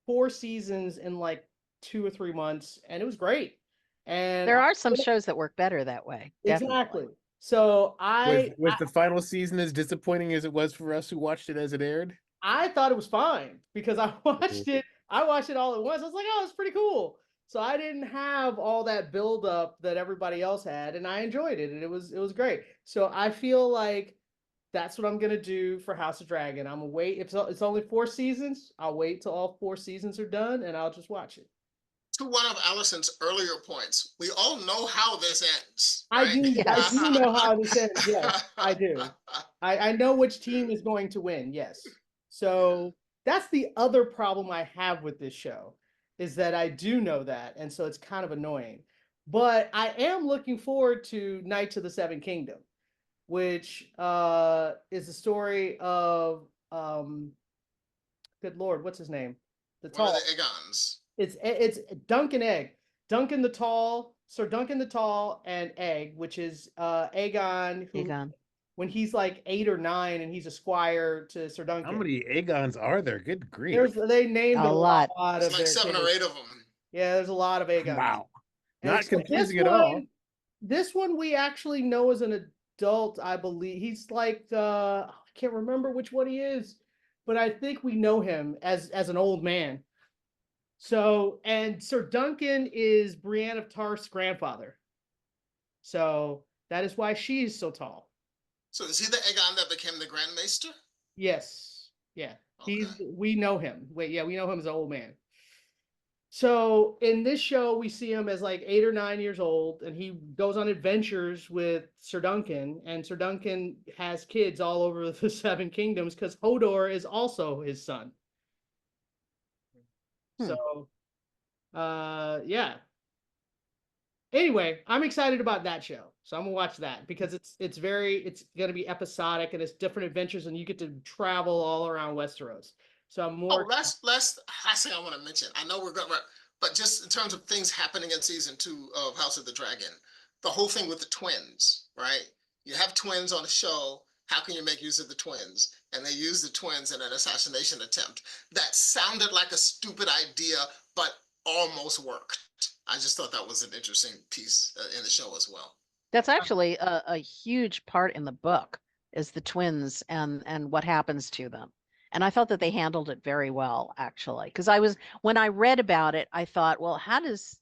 4 seasons in like 2 or 3 months, and it was great. And There are some shows that work better that way. Definitely. exactly. So Was the final season as disappointing as it was for us who watched it as it aired? I thought it was fine because I watched it all at once. I was like, oh, it's pretty cool. So I didn't have all that buildup that everybody else had, and I enjoyed it, and it was great. So I feel like that's what I'm gonna do for House of Dragon. I'm gonna wait. If it's only 4 seasons, I'll wait till all 4 seasons are done, and I'll just watch it. To one of Allison's earlier points, we all know how this ends. I Right? do. I do know how this ends. Yes, I do. I know which team is going to win. Yes. So that's the other problem I have with this show, is that I do know that, and so it's kind of annoying. But I am looking forward to Knights of the Seven Kingdom, which is the story of good Lord, what's his name? The One of tall. the Aegons. It's Duncan Egg, Duncan the Tall, Sir Duncan the Tall, and Egg, which is Aegon, who Aegon. when he's like 8 or 9 and he's a squire to Sir Duncan. How many Aegons are there? Good grief. They named A lot. of It's like their 7 or kids. 8 of them. Yeah, there's a lot of Aegons. Wow. And Not so confusing at all. This one we actually know as an adult, I believe. He's like I can't remember which one he is, but I think we know him as an old man. So, and Sir Duncan is Brienne of Tarth's grandfather. So that is why she's so tall. So is he the Aegon that became the Grand Maester? Yes. Yeah. Okay. We know him. We know him as an old man. So in this show, we see him as like 8 or 9 years old, and he goes on adventures with Sir Duncan, and Sir Duncan has kids all over the 7 kingdoms because Hodor is also his son. So, yeah. Anyway, I'm excited about that show, so I'm gonna watch that because it's gonna be episodic and it's different adventures, and you get to travel all around Westeros. So I'm more. Last thing I want to mention. I know we're going, but just in terms of things happening in season 2 of House of the Dragon, the whole thing with the twins, right? You have twins on a show. How can you make use of the twins? And they use the twins in an assassination attempt. That sounded like a stupid idea, but almost worked. I just thought that was an interesting piece in the show as well. That's actually a huge part in the book is the twins and what happens to them. And I thought that they handled it very well, actually. Because when I read about it, I thought, well, how is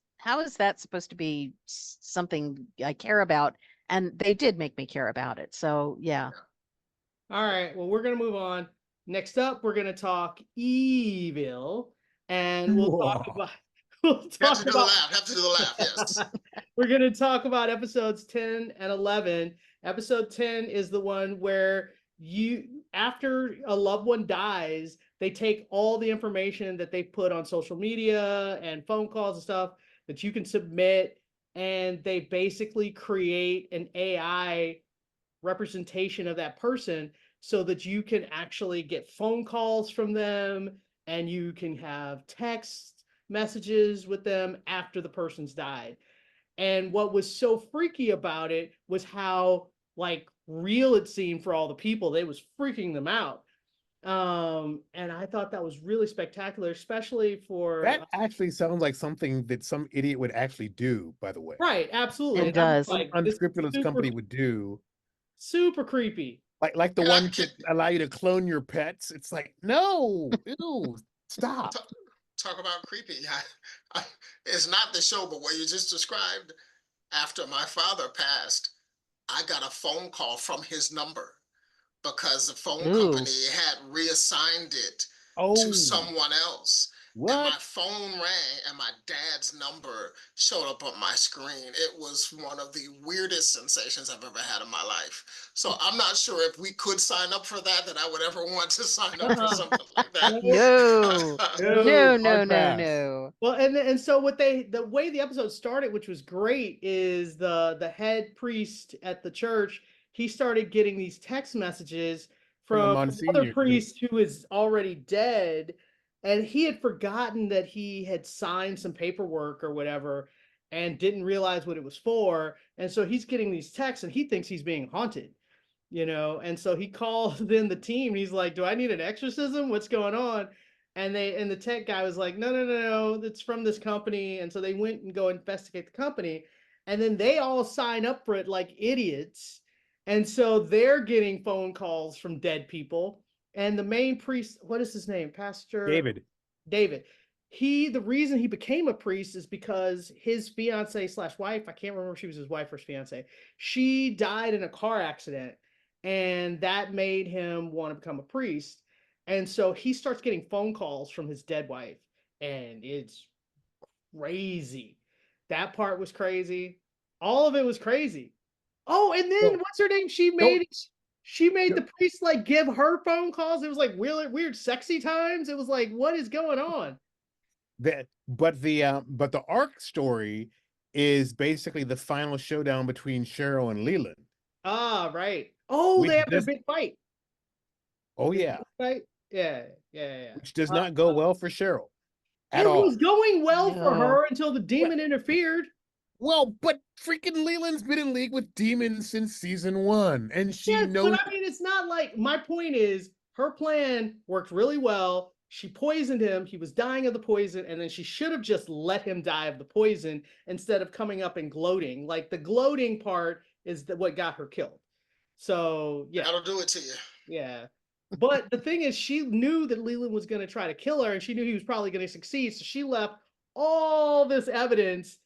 that supposed to be something I care about? And they did make me care about it. So yeah. All right. Well, we're gonna move on. Next up, we're gonna talk evil, and we'll talk about Have to do the laugh. Yes. We're going to talk about episodes 10 and 11. Episode 10 is the one where after a loved one dies, they take all the information that they put on social media and phone calls and stuff that you can submit, and they basically create an AI representation of that person so that you can actually get phone calls from them and you can have text messages with them after the person's died. And what was so freaky about it was how like real it seemed for all the people. They was freaking them out. And I thought that was really spectacular, especially for that actually sounds like something that some idiot would actually do, by the way. Right, absolutely. It does. Like, Unscrupulous company would do. Super creepy. Like the one to allow you to clone your pets. It's like, no, ew, stop. Talk about creepy. It's not the show, but what you just described. After my father passed, I got a phone call from his number because the phone company had reassigned it to someone else. What? And my phone rang and my dad's number showed up on my screen. It was one of the weirdest sensations I've ever had in my life. So I'm not sure if we could sign up for that I would ever want to sign up for something like that. No. Well, and so the way the episode started, which was great, is the head priest at the church, he started getting these text messages from another priest who is already dead. And he had forgotten that he had signed some paperwork or whatever and didn't realize what it was for. And so he's getting these texts and he thinks he's being haunted, And so he calls in the team. And he's like, do I need an exorcism? What's going on? And the tech guy was like, no, it's from this company. And so they went and go investigate the company. And then they all sign up for it like idiots. And so they're getting phone calls from dead people. And the main priest, what is his name? Pastor David. The reason he became a priest is because his fiance/wife, I can't remember if she was his wife or his fiance, she died in a car accident. And that made him want to become a priest. And so he starts getting phone calls from his dead wife. And it's crazy. That part was crazy. All of it was crazy. Oh, and then what's her name? She made the priest like give her phone calls. It was like weird sexy times. It was like, what is going on? But the arc story is basically the final showdown between Cheryl and Leland. Ah, right. Oh, they have their big fight. Oh yeah. Right? Yeah. Which does not go well for Cheryl at all. It was going well for her until the demon interfered. Well, but freaking Leland's been in league with demons since season 1, and she knows. But I mean, it's not like, my point is, her plan worked really well. She poisoned him. He was dying of the poison, and then she should have just let him die of the poison instead of coming up and gloating. Like, the gloating part is what got her killed. So yeah, that'll do it to you. Yeah, but the thing is, she knew that Leland was going to try to kill her, and she knew he was probably going to succeed. So she left all this evidence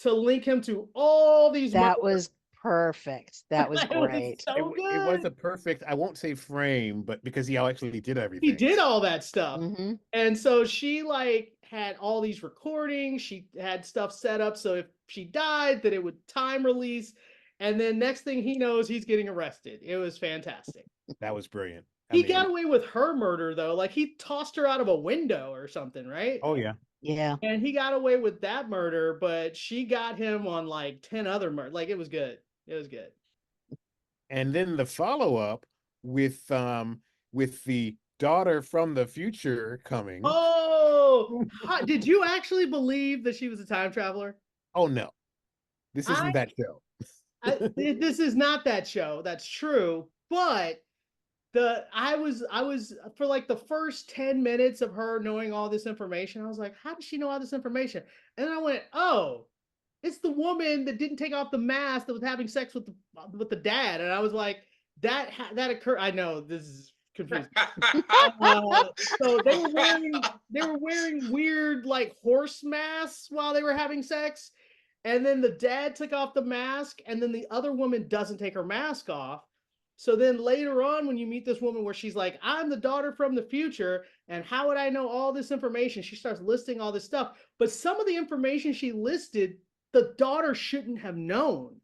to link him to all these. That was perfect. That was great. It was a perfect, I won't say frame, but because he actually did everything. He did all that stuff. Mm-hmm. And so she like had all these recordings. She had stuff set up so if she died, that it would time release. And then next thing he knows, he's getting arrested. It was fantastic. That was brilliant. He got away with her murder, though. Like, he tossed her out of a window or something, right? Oh, yeah. Yeah. And he got away with that murder, but she got him on, like, 10 other murders. Like, it was good. It was good. And then the follow-up with the daughter from the future coming. Oh! Did you actually believe that she was a time traveler? Oh, no. This isn't that show. This is not that show. That's true. But I was for like the first 10 minutes of her knowing all this information. I was like, how does she know all this information? And then I went, oh, it's the woman that didn't take off the mask that was having sex with the dad. And I was like, that occurred. I know this is confusing. So they were wearing weird like horse masks while they were having sex. And then the dad took off the mask, and then the other woman doesn't take her mask off. So then later on, when you meet this woman where she's like, I'm the daughter from the future, and how would I know all this information? She starts listing all this stuff. But some of the information she listed, the daughter shouldn't have known.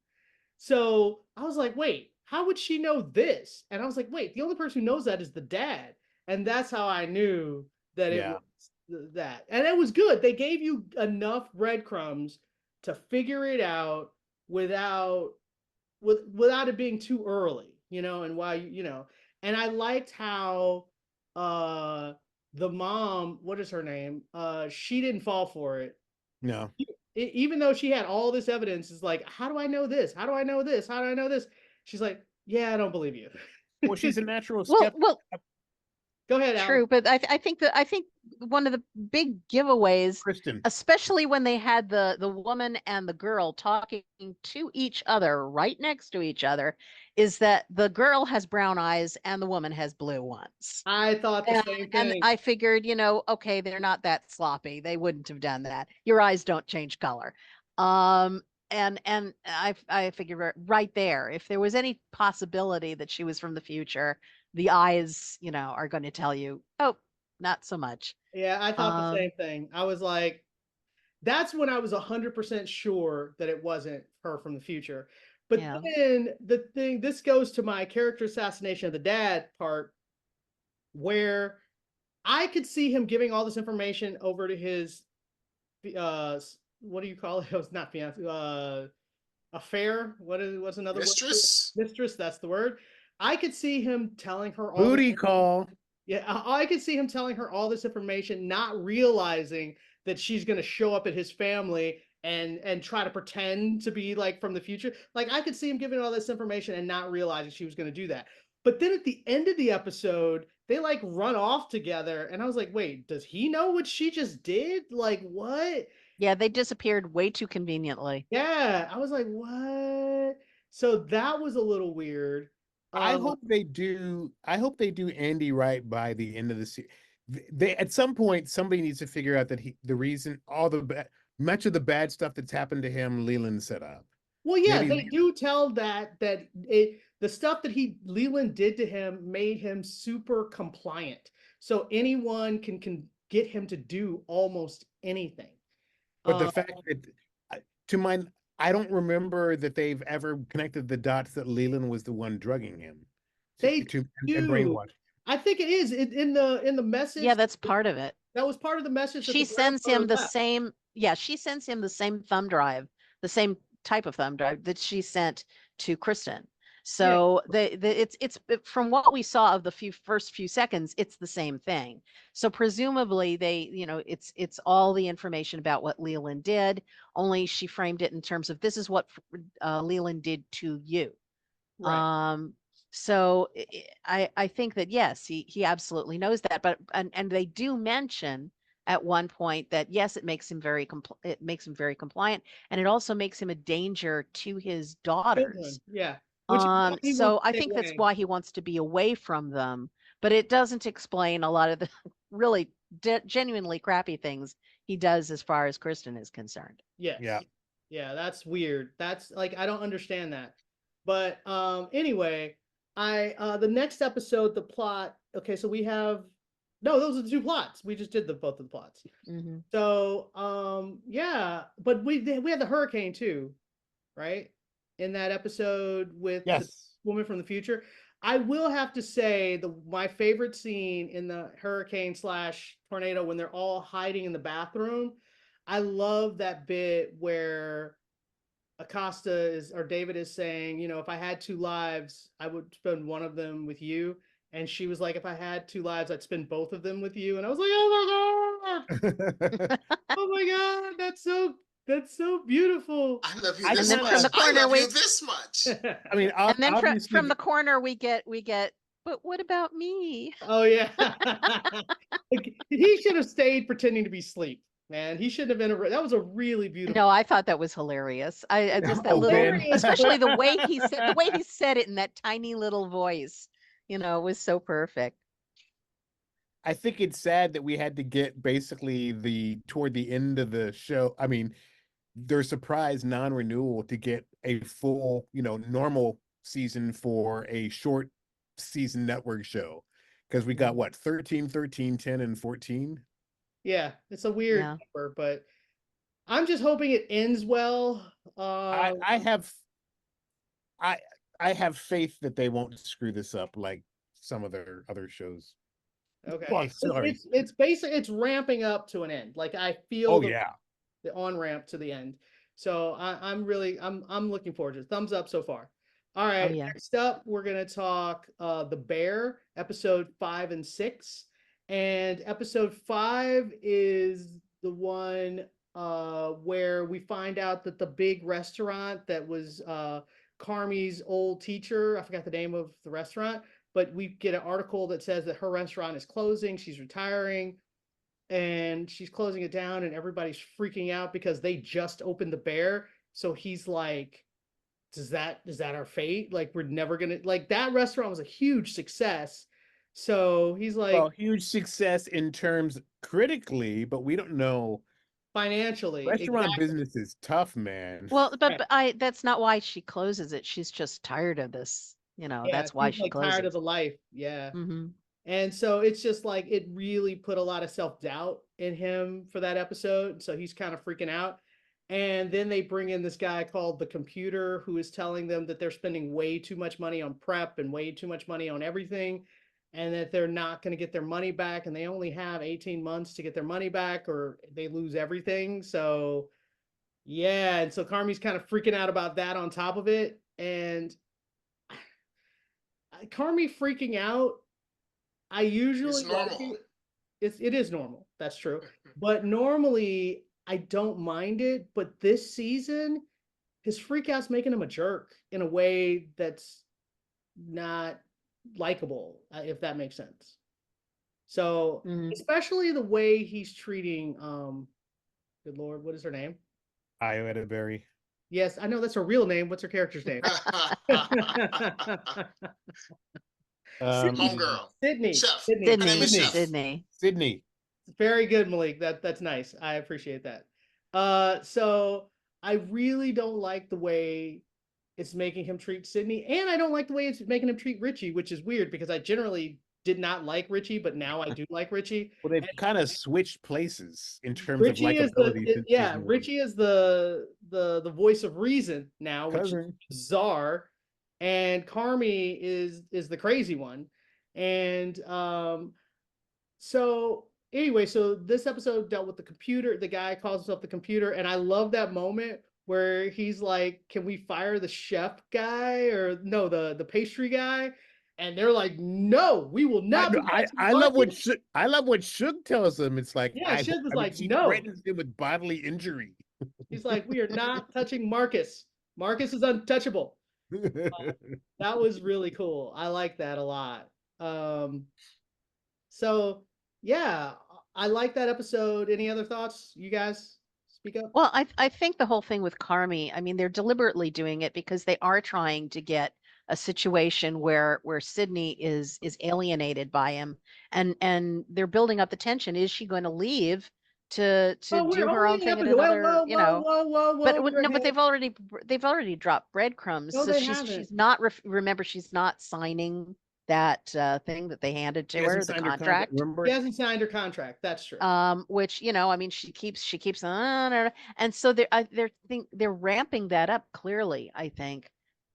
So I was like, wait, how would she know this? And I was like, wait, the only person who knows that is the dad. And that's how I knew that it was that. And it was good. They gave you enough breadcrumbs to figure it out without it being too early, and why, and I liked how the mom, what is her name? She didn't fall for it. No. Even though she had all this evidence, is like, how do I know this? How do I know this? How do I know this? She's like, yeah, I don't believe you. Well, she's a natural skeptic. Well, go ahead, Alan. true, but I think one of the big giveaways, Kristen. especially when they had the woman and the girl talking to each other right next to each other, is that the girl has brown eyes and the woman has blue ones. I thought the same thing. And I figured, okay, they're not that sloppy. They wouldn't have done that. Your eyes don't change color. And I figured right there, if there was any possibility that she was from the future, the eyes, are going to tell you, oh, not so much. Yeah, I thought the same thing. I was like, that's when I was 100% sure that it wasn't her from the future. But then this goes to my character assassination of the dad part, where I could see him giving all this information over to his, what do you call it? It was not fiance, affair. What's another mistress? Word? Mistress, that's the word. I could see him telling her all booty call. Yeah, I could see him telling her all this information, not realizing that she's going to show up at his family and try to pretend to be like from the future. Like, I could see him giving all this information and not realizing she was going to do that. But then at the end of the episode, they like run off together, and I was like, wait, does he know what she just did? Like, what? Yeah, they disappeared way too conveniently. Yeah, I was like, what? So that was a little weird. I hope they do Andy right by the end of the series. They at some point somebody needs to figure out that much of the bad stuff that's happened to him, Leland set up. Well, yeah, they do tell that the stuff that Leland did to him made him super compliant. So anyone can get him to do almost anything. But the fact that, I don't remember that they've ever connected the dots that Leland was the one drugging him. And brainwash. I think it is in the message. Yeah, that's part of it. That was part of the message. She sends him the same. Yeah, she sends him the same thumb drive, the same type of thumb drive that she sent to Kristen. So it's from what we saw of the first few seconds, it's the same thing. So presumably it's all the information about what Leland did, only she framed it in terms of this is what Leland did to you. Right. So I think that yes, he absolutely knows that, but and they do mention at one point that yes, it makes him very compliant, and it also makes him a danger to his daughters. Yeah. So I think that's why he wants to be away from them, but it doesn't explain a lot of the really genuinely crappy things he does as far as Kristen is concerned. Yes. Yeah, that's weird. That's like, I don't understand that. But anyway, the next episode, the plot, okay, so we have those are the two plots. We just did both of the plots. Mm-hmm. So yeah, but we had the hurricane too, right? In that episode with the woman from the future. I will have to say my favorite scene in the hurricane / tornado, when they're all hiding in the bathroom. I love that bit where David is saying, if I had 2 lives, I would spend one of them with you. And she was like, if I had 2 lives, I'd spend both of them with you. And I was like, oh my God. Oh my God. That's so beautiful. I love you this much. From the corner, I love you this much. I mean, and then from the corner, we get But what about me? Oh yeah. Like, he should have stayed pretending to be asleep, man. He shouldn't have been that was a really beautiful. No, I thought that was hilarious. I just that Oh, little, Ben. especially the way he said it in that tiny little voice, was so perfect. I think it's sad that we had to get basically toward the end of the show. I mean, their surprise non-renewal to get a full, normal season for a short season network show. Because we got what, 13, 13, 10, and 14? Yeah, it's a weird Yeah. number, but I'm just hoping it ends well. I have faith that they won't screw this up like some of their other shows. Okay. Well, sorry. It's basically it's ramping up to an end. Like I feel Oh the yeah. on ramp to the end. So I'm looking forward to it. Thumbs up so far. All right. yeah. Next up, we're gonna talk The Bear, episode 5 and 6. And episode 5 is the one where we find out that the big restaurant that was Carmi's old teacher, I forgot the name of the restaurant, but we get an article that says that her restaurant is closing, she's retiring, and she's closing it down, and everybody's freaking out because they just opened the Bear. So he's like, is that our fate? Like, we're never gonna, like, that restaurant was a huge success. So he's like, Well, huge success in terms critically, but we don't know. financially, Restaurant exactly. business is tough, man. Well, but that's not why she closes it. She's just tired of this. Yeah, That's why she's she like tired of closes. the life. Yeah. Mm-hmm. And so it's just like it really put a lot of self-doubt in him for that episode. So he's kind of freaking out. And then they bring in this guy called the Computer who is telling them that they're spending way too much money on prep and way too much money on everything, and that they're not going to get their money back, and they only have 18 months to get their money back or they lose everything. So yeah, and so Carmi's kind of freaking out about that on top of it. And Carmi freaking out, I usually It's normal. it is normal. That's true. But normally I don't mind it. But this season, his freak out's making him a jerk in a way that's not likable, if that makes sense. So especially the way he's treating good Lord, what is her name? Io Berry. Yes, I know that's her real name. What's her character's name? Homegirl. Sydney. Chef. Sydney. Her name is Chef. Sydney. Very good, Malik. That's nice. I appreciate that. So I really don't like the way it's making him treat Sydney, and I don't like the way it's making him treat Richie, which is weird because I generally did not like Richie, but now I do like Richie. Well, they've kind of switched places in terms of Richie is likability. the Richie is the voice of reason now, which is bizarre, and Carmi is the crazy one, and so anyway, so this episode dealt with the Computer. The guy calls himself the Computer, and I love that moment where he's like, "Can we fire the chef guy or no the pastry guy?" And they're like, "No, we will not." I love what Suge tells him. It's like, yeah, Suge was like, she "No." threatens him with bodily injury. He's like, "We are not touching Marcus. Marcus is untouchable." That was really cool. I like that a lot. So yeah, I like that episode. Any other thoughts? You guys speak up. Well, I think the whole thing with Carmi, I mean, they're deliberately doing it because they are trying to get a situation where Sydney is alienated by him, and they're building up the tension. Is she going to leave to do her own thing at another, but they've already dropped breadcrumbs. No, So they she's haven't. not remember, she's not signing that thing that they handed to her, the contract. She hasn't signed her contract. That's true. Which I mean, she keeps on, and so they're ramping that up clearly, I think,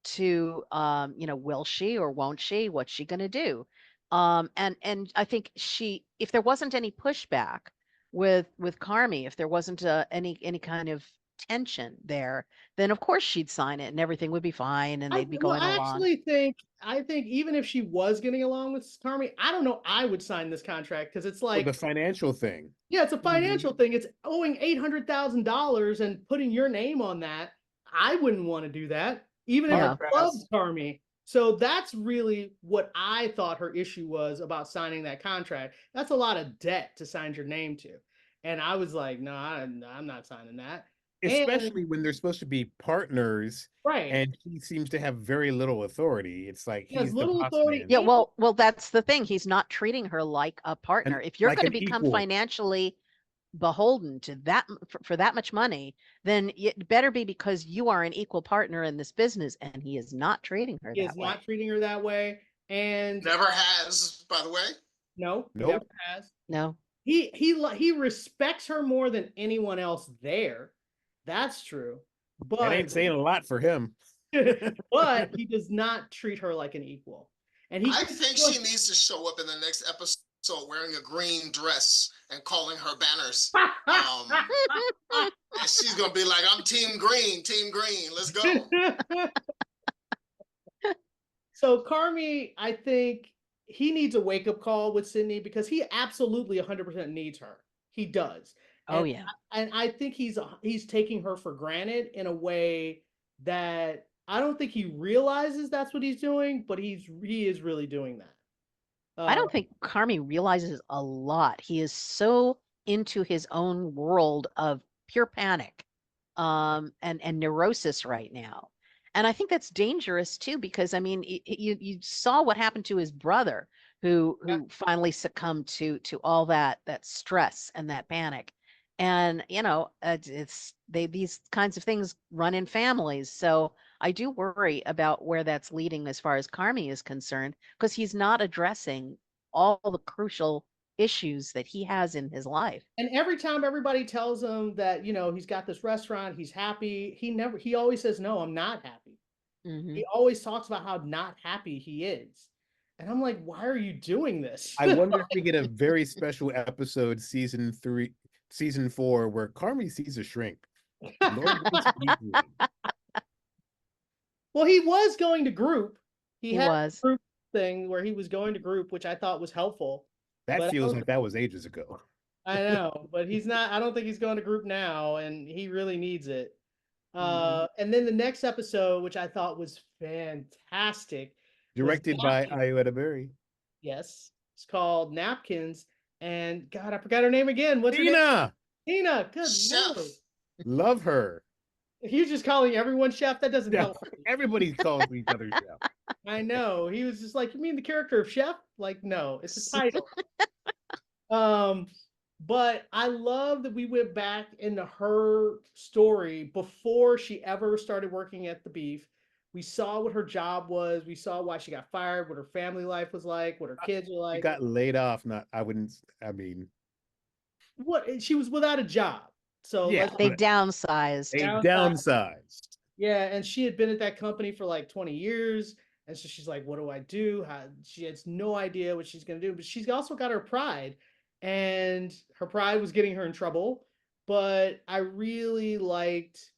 to will she or won't she? What's she going to do? And I think if there wasn't any pushback with Carmi, if there wasn't any kind of tension there, then of course she'd sign it and everything would be fine and they'd be going along. I think even if she was getting along with Carmi, I don't know, I would sign this contract because it's like the financial thing. Yeah, it's a financial thing. It's owing $800,000 and putting your name on that. I wouldn't want to do that, even if I loved Carmi. So that's really what I thought her issue was about signing that contract. That's a lot of debt to sign your name to. And I was like, no, I'm not signing that. And Especially when they're supposed to be partners, right, and he seems to have very little authority. It's like he has he's the little boss authority. man Yeah, well, that's the thing. He's not treating her like a partner. and If you're like going to an become equal. financially beholden to that for that much money, then it better be because you are an equal partner in this business, and he is not treating her He that is way. not treating her that way. And Never has, by the way. no, he never Nope. has. No. He respects her more than anyone else there. That's true. That ain't But saying a lot for him. but he does not treat her like an equal. And he I think she needs to show up in the next episode wearing a green dress and calling her banners. And she's gonna be like, "I'm Team Green, let's go." So Carmi, I think he needs a wake-up call with Sydney because he absolutely 100% needs her. He does. Oh, And yeah. and I think he's taking her for granted in a way that I don't think he realizes that's what he's doing, but he is really doing that. I don't think Carmi realizes a lot. He is so into his own world of pure panic, and neurosis right now. And I think that's dangerous too, because I mean, you saw what happened to his brother, Yeah. who finally succumbed to all that stress and that panic. And it's these kinds of things run in families. So I do worry about where that's leading as far as Carmi is concerned, because he's not addressing all the crucial issues that he has in his life. And every time everybody tells him that, he's got this restaurant, he's happy, he always says, no, I'm not happy. Hmm. He always talks about how not happy he is. And I'm like, why are you doing this? I wonder if we get a very special episode, season 4, where Carmi sees a shrink. Lord knows deeply. Well, he was going to group. He He had was. a group thing where he was going to group, which I thought was helpful. That But feels like that was ages ago. I know, but he's not. I don't think he's going to group now, and he really needs it. And then the next episode, which I thought was fantastic, was Directed by Napkins. Ayo Edebiri. Yes, it's called Napkins. And God, I forgot her name again. What's her name? Tina! Tina. Good Chef. Lord. Love her. If you're just calling everyone chef, that doesn't Yeah, help. everybody calls each other chef. I know. He was just like, you mean the character of chef? Like, no, it's a title. But I love that we went back into her story before she ever started working at the Beef. We saw what her job was. We saw why she got fired, what her family life was like, what her kids were She like. got laid off. What she was without a job. So Yeah. They downsized. They Downsized. downsized. Yeah, and she had been at that company for like 20 years. And so she's like, what do I do? She has no idea what she's going to do. But she's also got her pride. And her pride was getting her in trouble. But I really liked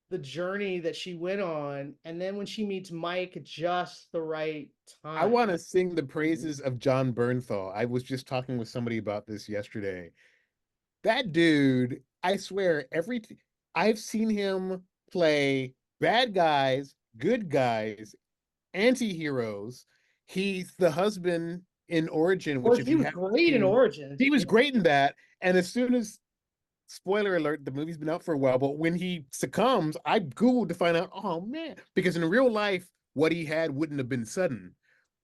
the journey that she went on. And then when she meets Mike at just the right time. I want to sing the praises of John Bernthal. I was just talking with somebody about this yesterday. That dude, I swear, I've seen him play bad guys, good guys, anti-heroes. He's the husband in Origin, which he was great in Origin. He was great in that. And as soon as, spoiler alert, the movie's been out for a while, but when he succumbs, I Googled to find out, oh man, because in real life, what he had wouldn't have been sudden.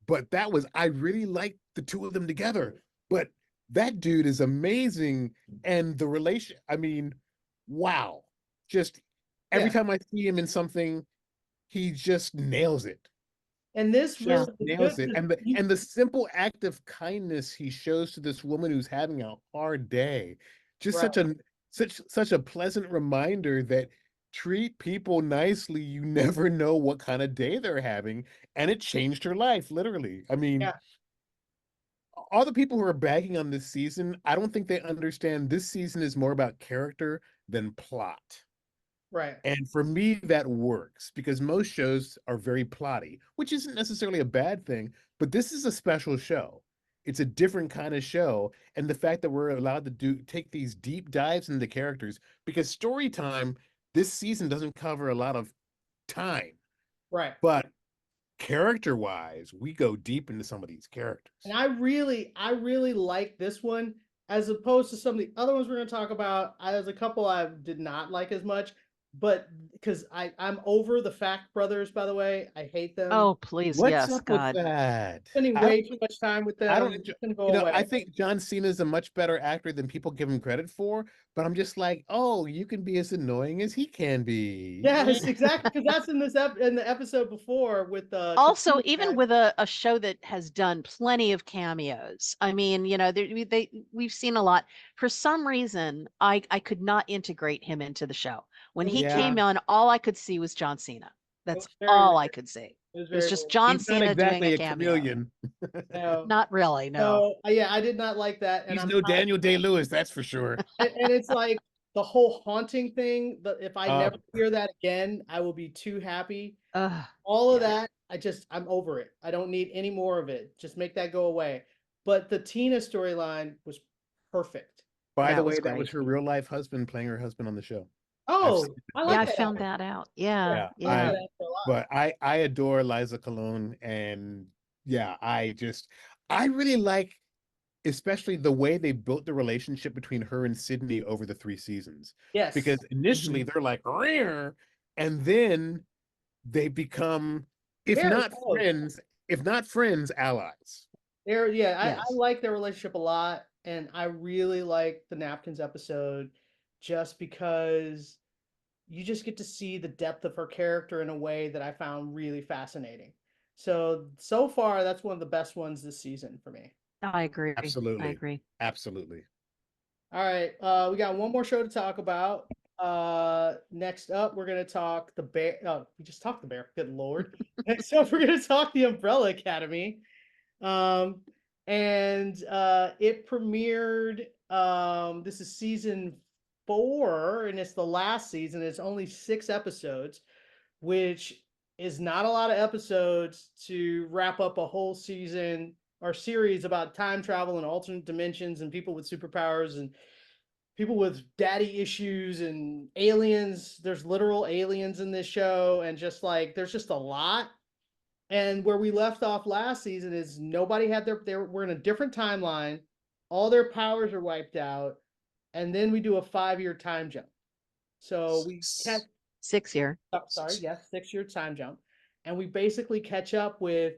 But I really liked the two of them together. But that dude is amazing. And the relation, I mean, wow. Just every time I see him in something, he just nails it. And this Just nails it. And the simple act of kindness he shows to this woman who's having a hard day. Just such a pleasant reminder that treat people nicely. You never know what kind of day they're having. And it changed her life, literally. I mean, all the people who are bagging on this season, I don't think they understand this season is more about character than plot. Right. And for me, that works because most shows are very plotty, which isn't necessarily a bad thing, but this is a special show. It's a different kind of show. And the fact that we're allowed to take these deep dives into the characters, because story time this season doesn't cover a lot of time. Right. But character wise, we go deep into some of these characters. And I really like this one as opposed to some of the other ones we're going to talk about. There's a couple I did not like as much, but because I'm over the Fact brothers, by the way. I hate them. Oh, please, What's yes, up God. with that? Spending way too much time with them. I don't It's enjoy, gonna go away. I think John Cena is a much better actor than people give him credit for, but I'm just like, oh, you can be as annoying as he can be. Yes, exactly. Because that's in in the episode before with the Also, even with a show that has done plenty of cameos, I mean, we've seen a lot. For some reason, I could not integrate him into the show. When he Yeah. came on, all I could see was John Cena. That's very all weird. I could see. It was It was very just weird. John He's not Cena doing exactly a a cameo. chameleon. No. Not really, no. So yeah, I did not like that. And He's I'm no tired- Daniel Day-Lewis, that's for sure. and it's like the whole haunting thing. But if I Oh. never hear that again, I will be too happy. Ugh. All of Yeah. that, I'm over it. I don't need any more of it. Just make that go away. But the Tina storyline was perfect. By That the was way, that was great. her real life husband playing her husband on the show. Oh, seen I Yeah, like I that. found that out. Yeah, Yeah, yeah. That a lot. But I adore Liza Colon, and yeah, I really like, especially the way they built the relationship between her and Sydney over the 3 seasons. Yes. Because initially they're like, "Rear," and then they become, if Very not close. friends, allies. I Yes. like their relationship a lot, and I really like the Napkins episode just because you just get to see the depth of her character in a way that I found really fascinating. So far, that's one of the best ones this season for me. I agree. I Absolutely. agree. Absolutely. All right, we got one more show to talk about. Next up, we're gonna talk the Bear. Oh, we just talked the Bear. Good Lord. Next up, we're gonna talk the Umbrella Academy. And it premiered. This is season 4, and it's the last season. It's only 6 episodes, which is not a lot of episodes to wrap up a whole season or series about time travel and alternate dimensions and people with superpowers and people with daddy issues and aliens. There's literal aliens in this show, and just like there's just a lot. And where we left off last season is nobody had we're in a different timeline. All their powers are wiped out. And then we do a 5-year time jump. So we catch 6 year. sorry, yes, 6-year time jump. And we basically catch up with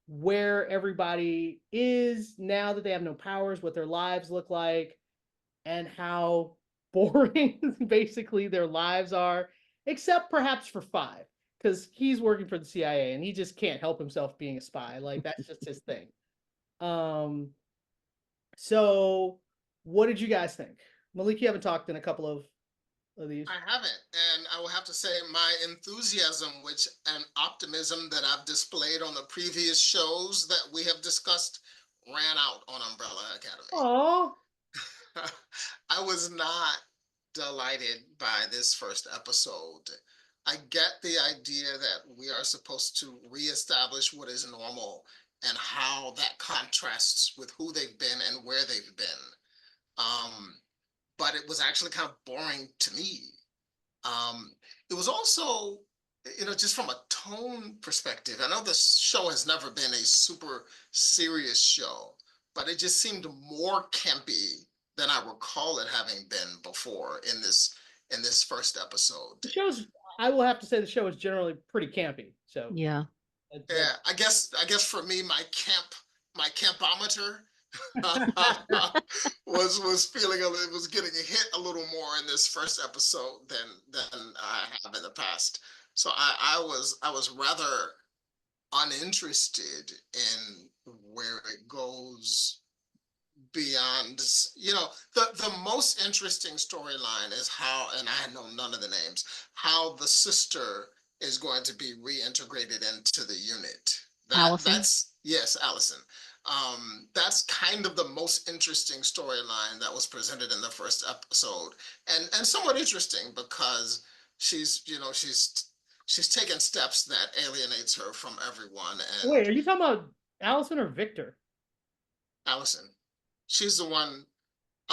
where everybody is now that they have no powers, what their lives look like, and how boring basically their lives are, except perhaps for 5. Because he's working for the CIA and he just can't help himself being a spy. Like that's just his thing. So what did you guys think? Malik, you haven't talked in a couple of these. I haven't, and I will have to say my enthusiasm, and optimism that I've displayed on the previous shows that we have discussed ran out on Umbrella Academy. Oh, I was not delighted by this first episode. I get the idea that we are supposed to reestablish what is normal and how that contrasts with who they've been and where they've been. But it was actually kind of boring to me. It was also, just from a tone perspective, I know this show has never been a super serious show, but it just seemed more campy than I recall it having been before in this first episode. I will have to say the show is generally pretty campy. So Yeah. Yeah, I guess for me, my campometer was feeling it was getting hit a little more in this first episode than I have in the past. So I was rather uninterested in where it goes beyond. The most interesting storyline is how, and I know none of the names, how the sister is going to be reintegrated into the unit. Allison? Yes, Allison. That's kind of the most interesting storyline that was presented in the first episode, and somewhat interesting because she's taken steps that alienates her from everyone. And wait, are you talking about Allison or Victor? Allison, she's the one.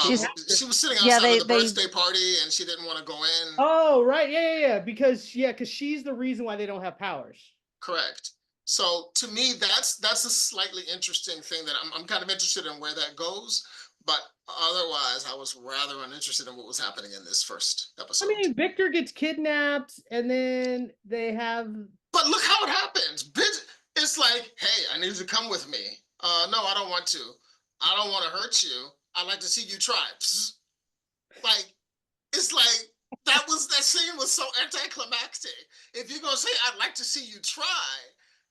She's- she was sitting Yeah, outside of the they- birthday party and she didn't want to go in. Oh, right. Yeah. Because she's the reason why they don't have powers. Correct. So to me, that's a slightly interesting thing that I'm kind of interested in where that goes. But otherwise, I was rather uninterested in what was happening in this first episode. I mean, Victor gets kidnapped, and then they have. But look how it happens. It's like, hey, I need you to come with me. No, I don't want to. I don't want to hurt you. I'd like to see you try. Psst. Like, it's like that scene was so anticlimactic. If you're gonna say I'd like to see you try,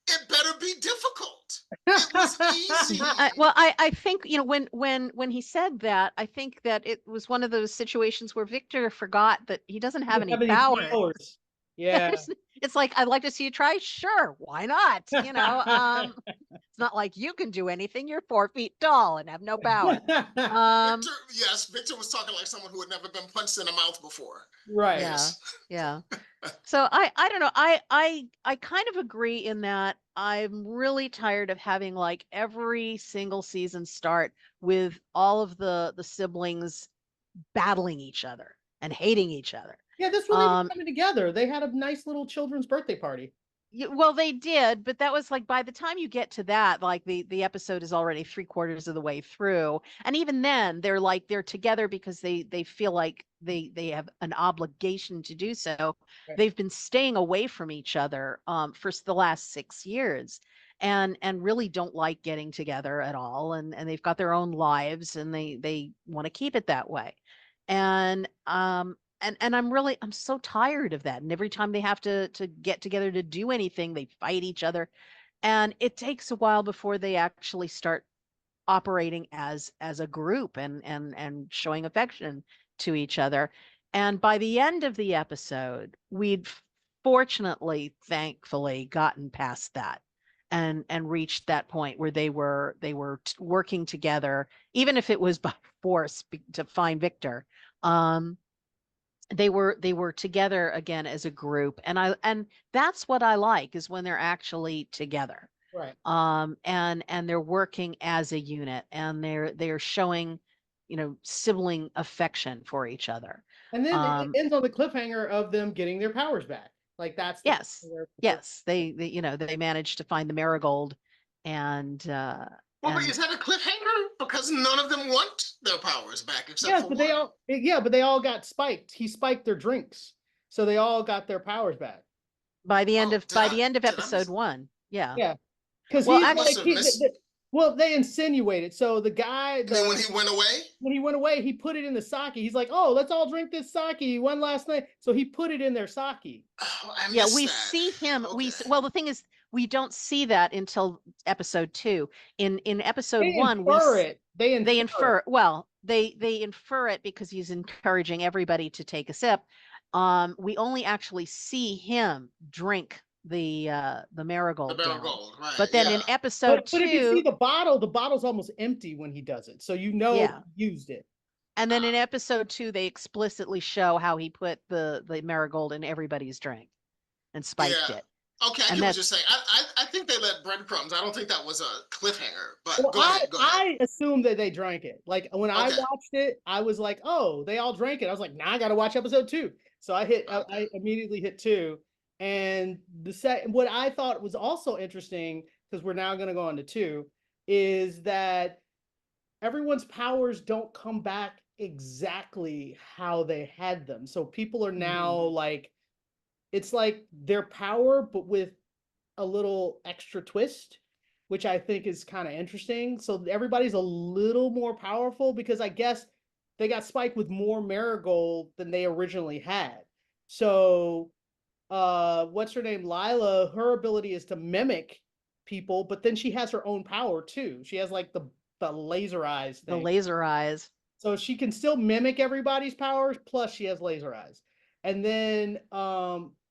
it better be difficult. It was easy. I think, you know, when he said that, I think that it was one of those situations where Victor forgot that he doesn't have any powers. Yeah. It's like, I'd like to see you try. Sure, why not? You know, it's not like you can do anything. You're 4 feet tall and have no power. Victor was talking like someone who had never been punched in the mouth before. Right. Yeah. So I don't know. I kind of agree in that I'm really tired of having like every single season start with all of the siblings battling each other and hating each other. Yeah, this one they were coming together. They had a nice little children's birthday party. Well, they did, but that was like by the time you get to that, like the episode is already 3/4 of the way through, and even then, they're together because they feel like they have an obligation to do so. Right. They've been staying away from each other for the last 6 years, and really don't like getting together at all, and they've got their own lives, and they want to keep it that way, and I'm so tired of that. And every time they have to get together to do anything, they fight each other. And it takes a while before they actually start operating as a group and showing affection to each other. And by the end of the episode, we'd fortunately, thankfully, gotten past that and reached that point where they were working together, even if it was by force to find Victor. They were together again as a group, and that's what I like, is when they're actually together. Right. And they're working as a unit, and they're showing, you know, sibling affection for each other. And then it ends on the cliffhanger of them getting their powers back. Like that's yes. They you know, they managed to find the marigold, and Well, but is that a cliffhanger? Because none of them want their powers back except for but one. but they all got spiked. He spiked their drinks, so they all got their powers back by the end of episode 1. Yeah. Yeah, because they insinuated. So the guy, when he went away, he put it in the sake. He's like, "Oh, let's all drink this sake one last night." So he put it in their sake. Oh, we see him. Okay. Well, the thing is, we don't see that until episode 2. In episode 1, they infer. Well, they infer it because he's encouraging everybody to take a sip. We only actually see him drink the marigold. Right. But then in episode 2, but if you see the bottle's almost empty when he does it, so you know he used it. And then in episode 2, they explicitly show how he put the marigold in everybody's drink and spiked it. Okay, I get what you're saying. I think they let breadcrumbs. I don't think that was a cliffhanger. But Well, go ahead. I assumed that they drank it. Like when I watched it, I was like, "Oh, they all drank it." I was like, "Now I got to watch episode 2." So I immediately hit 2. And what I thought was also interesting, because we're now going to go on to 2, is that everyone's powers don't come back exactly how they had them. So people are now like, it's like their power, but with a little extra twist, which I think is kind of interesting. So everybody's a little more powerful because I guess they got spiked with more marigold than they originally had. So what's her name? Lila, her ability is to mimic people, but then she has her own power too. She has like the laser eyes thing. The laser eyes. So she can still mimic everybody's powers, plus she has laser eyes. And then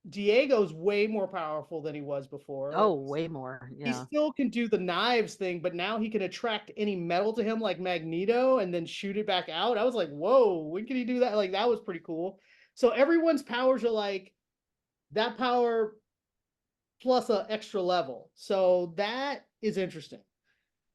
Diego's way more powerful than he was before. Oh, way more. Yeah. He still can do the knives thing, but now he can attract any metal to him like Magneto and then shoot it back out. I was like, whoa, when can he do that? Like, that was pretty cool. So everyone's powers are like that power plus an extra level. So that is interesting.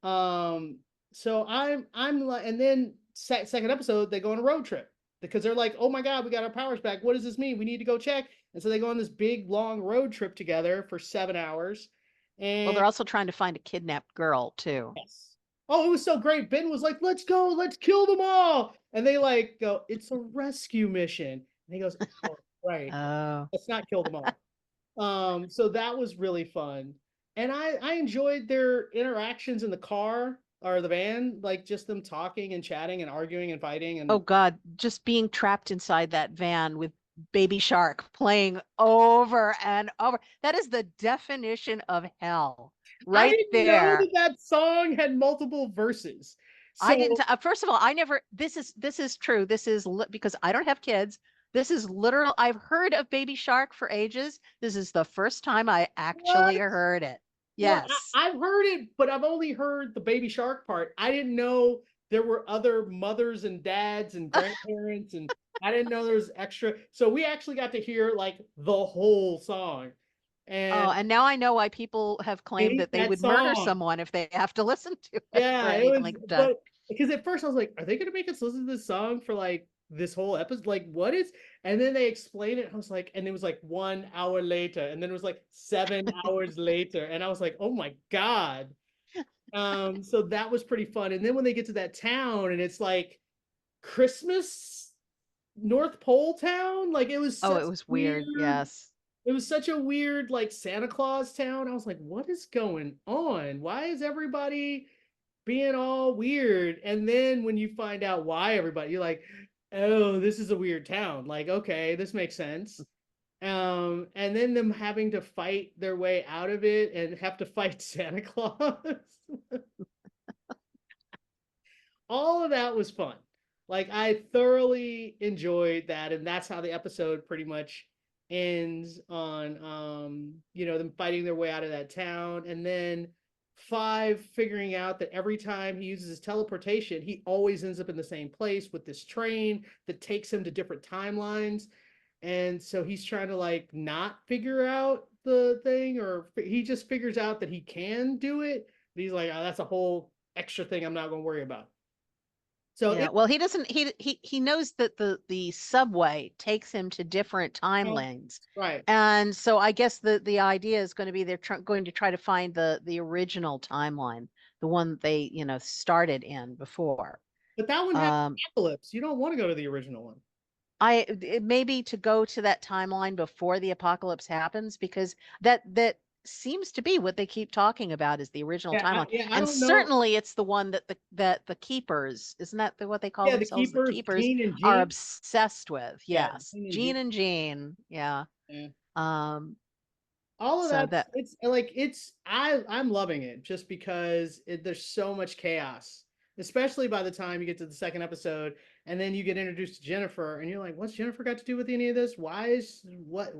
So I'm like, and then second episode, they go on a road trip because they're like, oh my God, we got our powers back. What does this mean? We need to go check. And so they go on this big long road trip together for 7 hours. Well, And they're also trying to find a kidnapped girl too. yes. Oh, it was so great. Ben was like, "Let's go, let's kill them all." And they like go, "It's a rescue mission." And he goes, "Oh, right. Oh, Let's not kill them all." So that was really fun. And I enjoyed their interactions in the car or the van, like just them talking and chatting and arguing and fighting oh and God, just being trapped inside that van with Baby Shark playing over and over. That is the definition of hell I right didn't know there. that song had multiple verses. I So didn't, first of all, I never, this is true. This is because I don't have kids. This is literal. I've heard of Baby Shark for ages. This is the first time I actually what? heard it. Well, Yes. I've heard it, but I've only heard the Baby Shark part. I didn't know there were other mothers and dads and grandparents, and I didn't know there was extra. So we actually got to hear like the whole song, and Oh, and now I know why people have claimed hate that they that would murder song. someone if they have to listen to it for Yeah, it any was, length of time. but because at first I was like, are they gonna make us listen to this song for like this whole episode? Like, what is? And then they explained it. I was like, and it was like 1 hour later, and then it was like 7 hours later, and I was like, oh my God. So that was pretty fun. And then when they get to that town and it's like Christmas North Pole town, like it was Oh, such it was weird. Yes. it was such a weird like Santa Claus town. I was like, what is going on? Why is everybody being all weird? And then when you find out why everybody, you're like, oh, this is a weird town. Like, okay, this makes sense. And then them having to fight their way out of it and have to fight Santa Claus. All of that was fun. Like I thoroughly enjoyed that, and that's how the episode pretty much ends on them fighting their way out of that town, and then Five figuring out that every time he uses his teleportation, he always ends up in the same place with this train that takes him to different timelines. And so he's trying to like not figure out the thing, or he just figures out that he can do it. But he's like, oh, that's a whole extra thing I'm not going to worry about. So Yeah. it, Well, he doesn't. He knows that the subway takes him to different timelines, right. and so I guess the idea is going to be they're going to try to find the original timeline, the one that they started in before. But that one had Um, Apocalypse. You don't want to go to the original one. it may be to go to that timeline before the apocalypse happens, because that seems to be what they keep talking about is the original timeline. I And don't know. certainly it's the one that the keepers, isn't that what they call Yeah, the themselves? The keepers, keepers Gene and are Gene. obsessed with. Yeah, Yes. Gene and Gene Gene. and Jean. Yeah. Yeah. Um, All of so that, it's like I'm loving it just because there's so much chaos, especially by the time you get to the second episode, and then you get introduced to Jennifer, and you're like, what's Jennifer got to do with any of this? Why is what?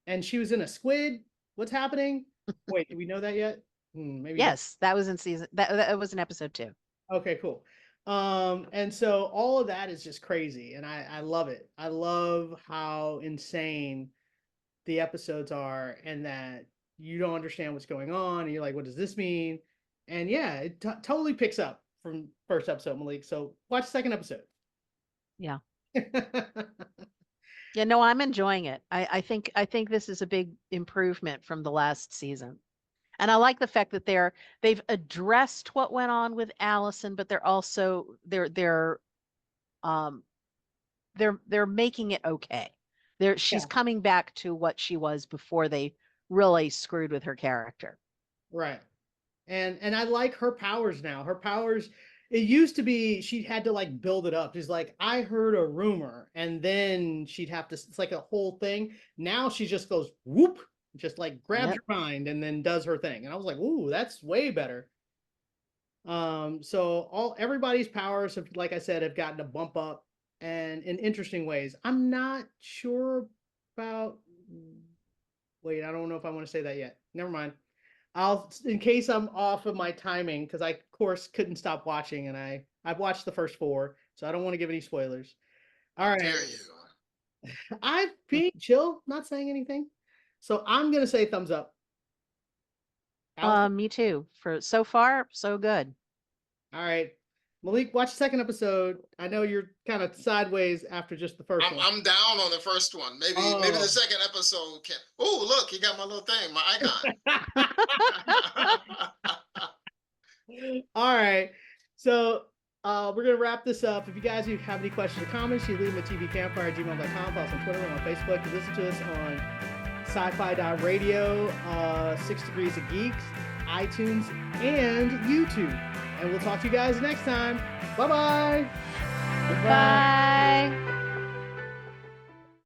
And she was in a squid. What's happening? Wait, do we know that yet? Maybe. yes, that was in season that was in episode 2. Okay, cool. And so all of that is just crazy, and I love it. I love how insane the episodes are, and that you don't understand what's going on, and you're like, what does this mean? And yeah, it totally picks up from first episode, Malik. So watch the second episode. Yeah. Yeah, no, I'm enjoying it. I think this is a big improvement from the last season. And I like the fact that they've addressed what went on with Allison, but they're also they're making it okay. She's Yeah. coming back to what she was before they really screwed with her character. Right. And I like her powers now. Her powers, it used to be she had to like build it up. She's like, I heard a rumor, and then she'd have to, it's like a whole thing. Now she just goes whoop, just like grabs Yep. your mind and then does her thing. And I was like, ooh, that's way better. So everybody's powers have, like I said, have gotten a bump up and in interesting ways. I'm not sure about, wait, I don't know if I want to say that yet. Never mind. In case I'm off of my timing, because I of course couldn't stop watching, and I've watched the first 4, so I don't want to give any spoilers. All right. There you go. I'm being chill, not saying anything. So I'm gonna say thumbs up. Allison? Me too. For so far, so good. All right. Malik, watch the second episode. I know you're kind of sideways after just the first one. I'm down on the first one. Maybe Oh. the second episode can. Oh, look, he got my little thing, my icon. All right. So we're going to wrap this up. If you guys have any questions or comments, you leave them at tvcampfire@gmail.com. Follow us on Twitter and on Facebook. You listen to us on sci-fi.radio, 6 Degrees of Geeks, iTunes, and YouTube. And we'll talk to you guys next time. Bye-bye. Bye.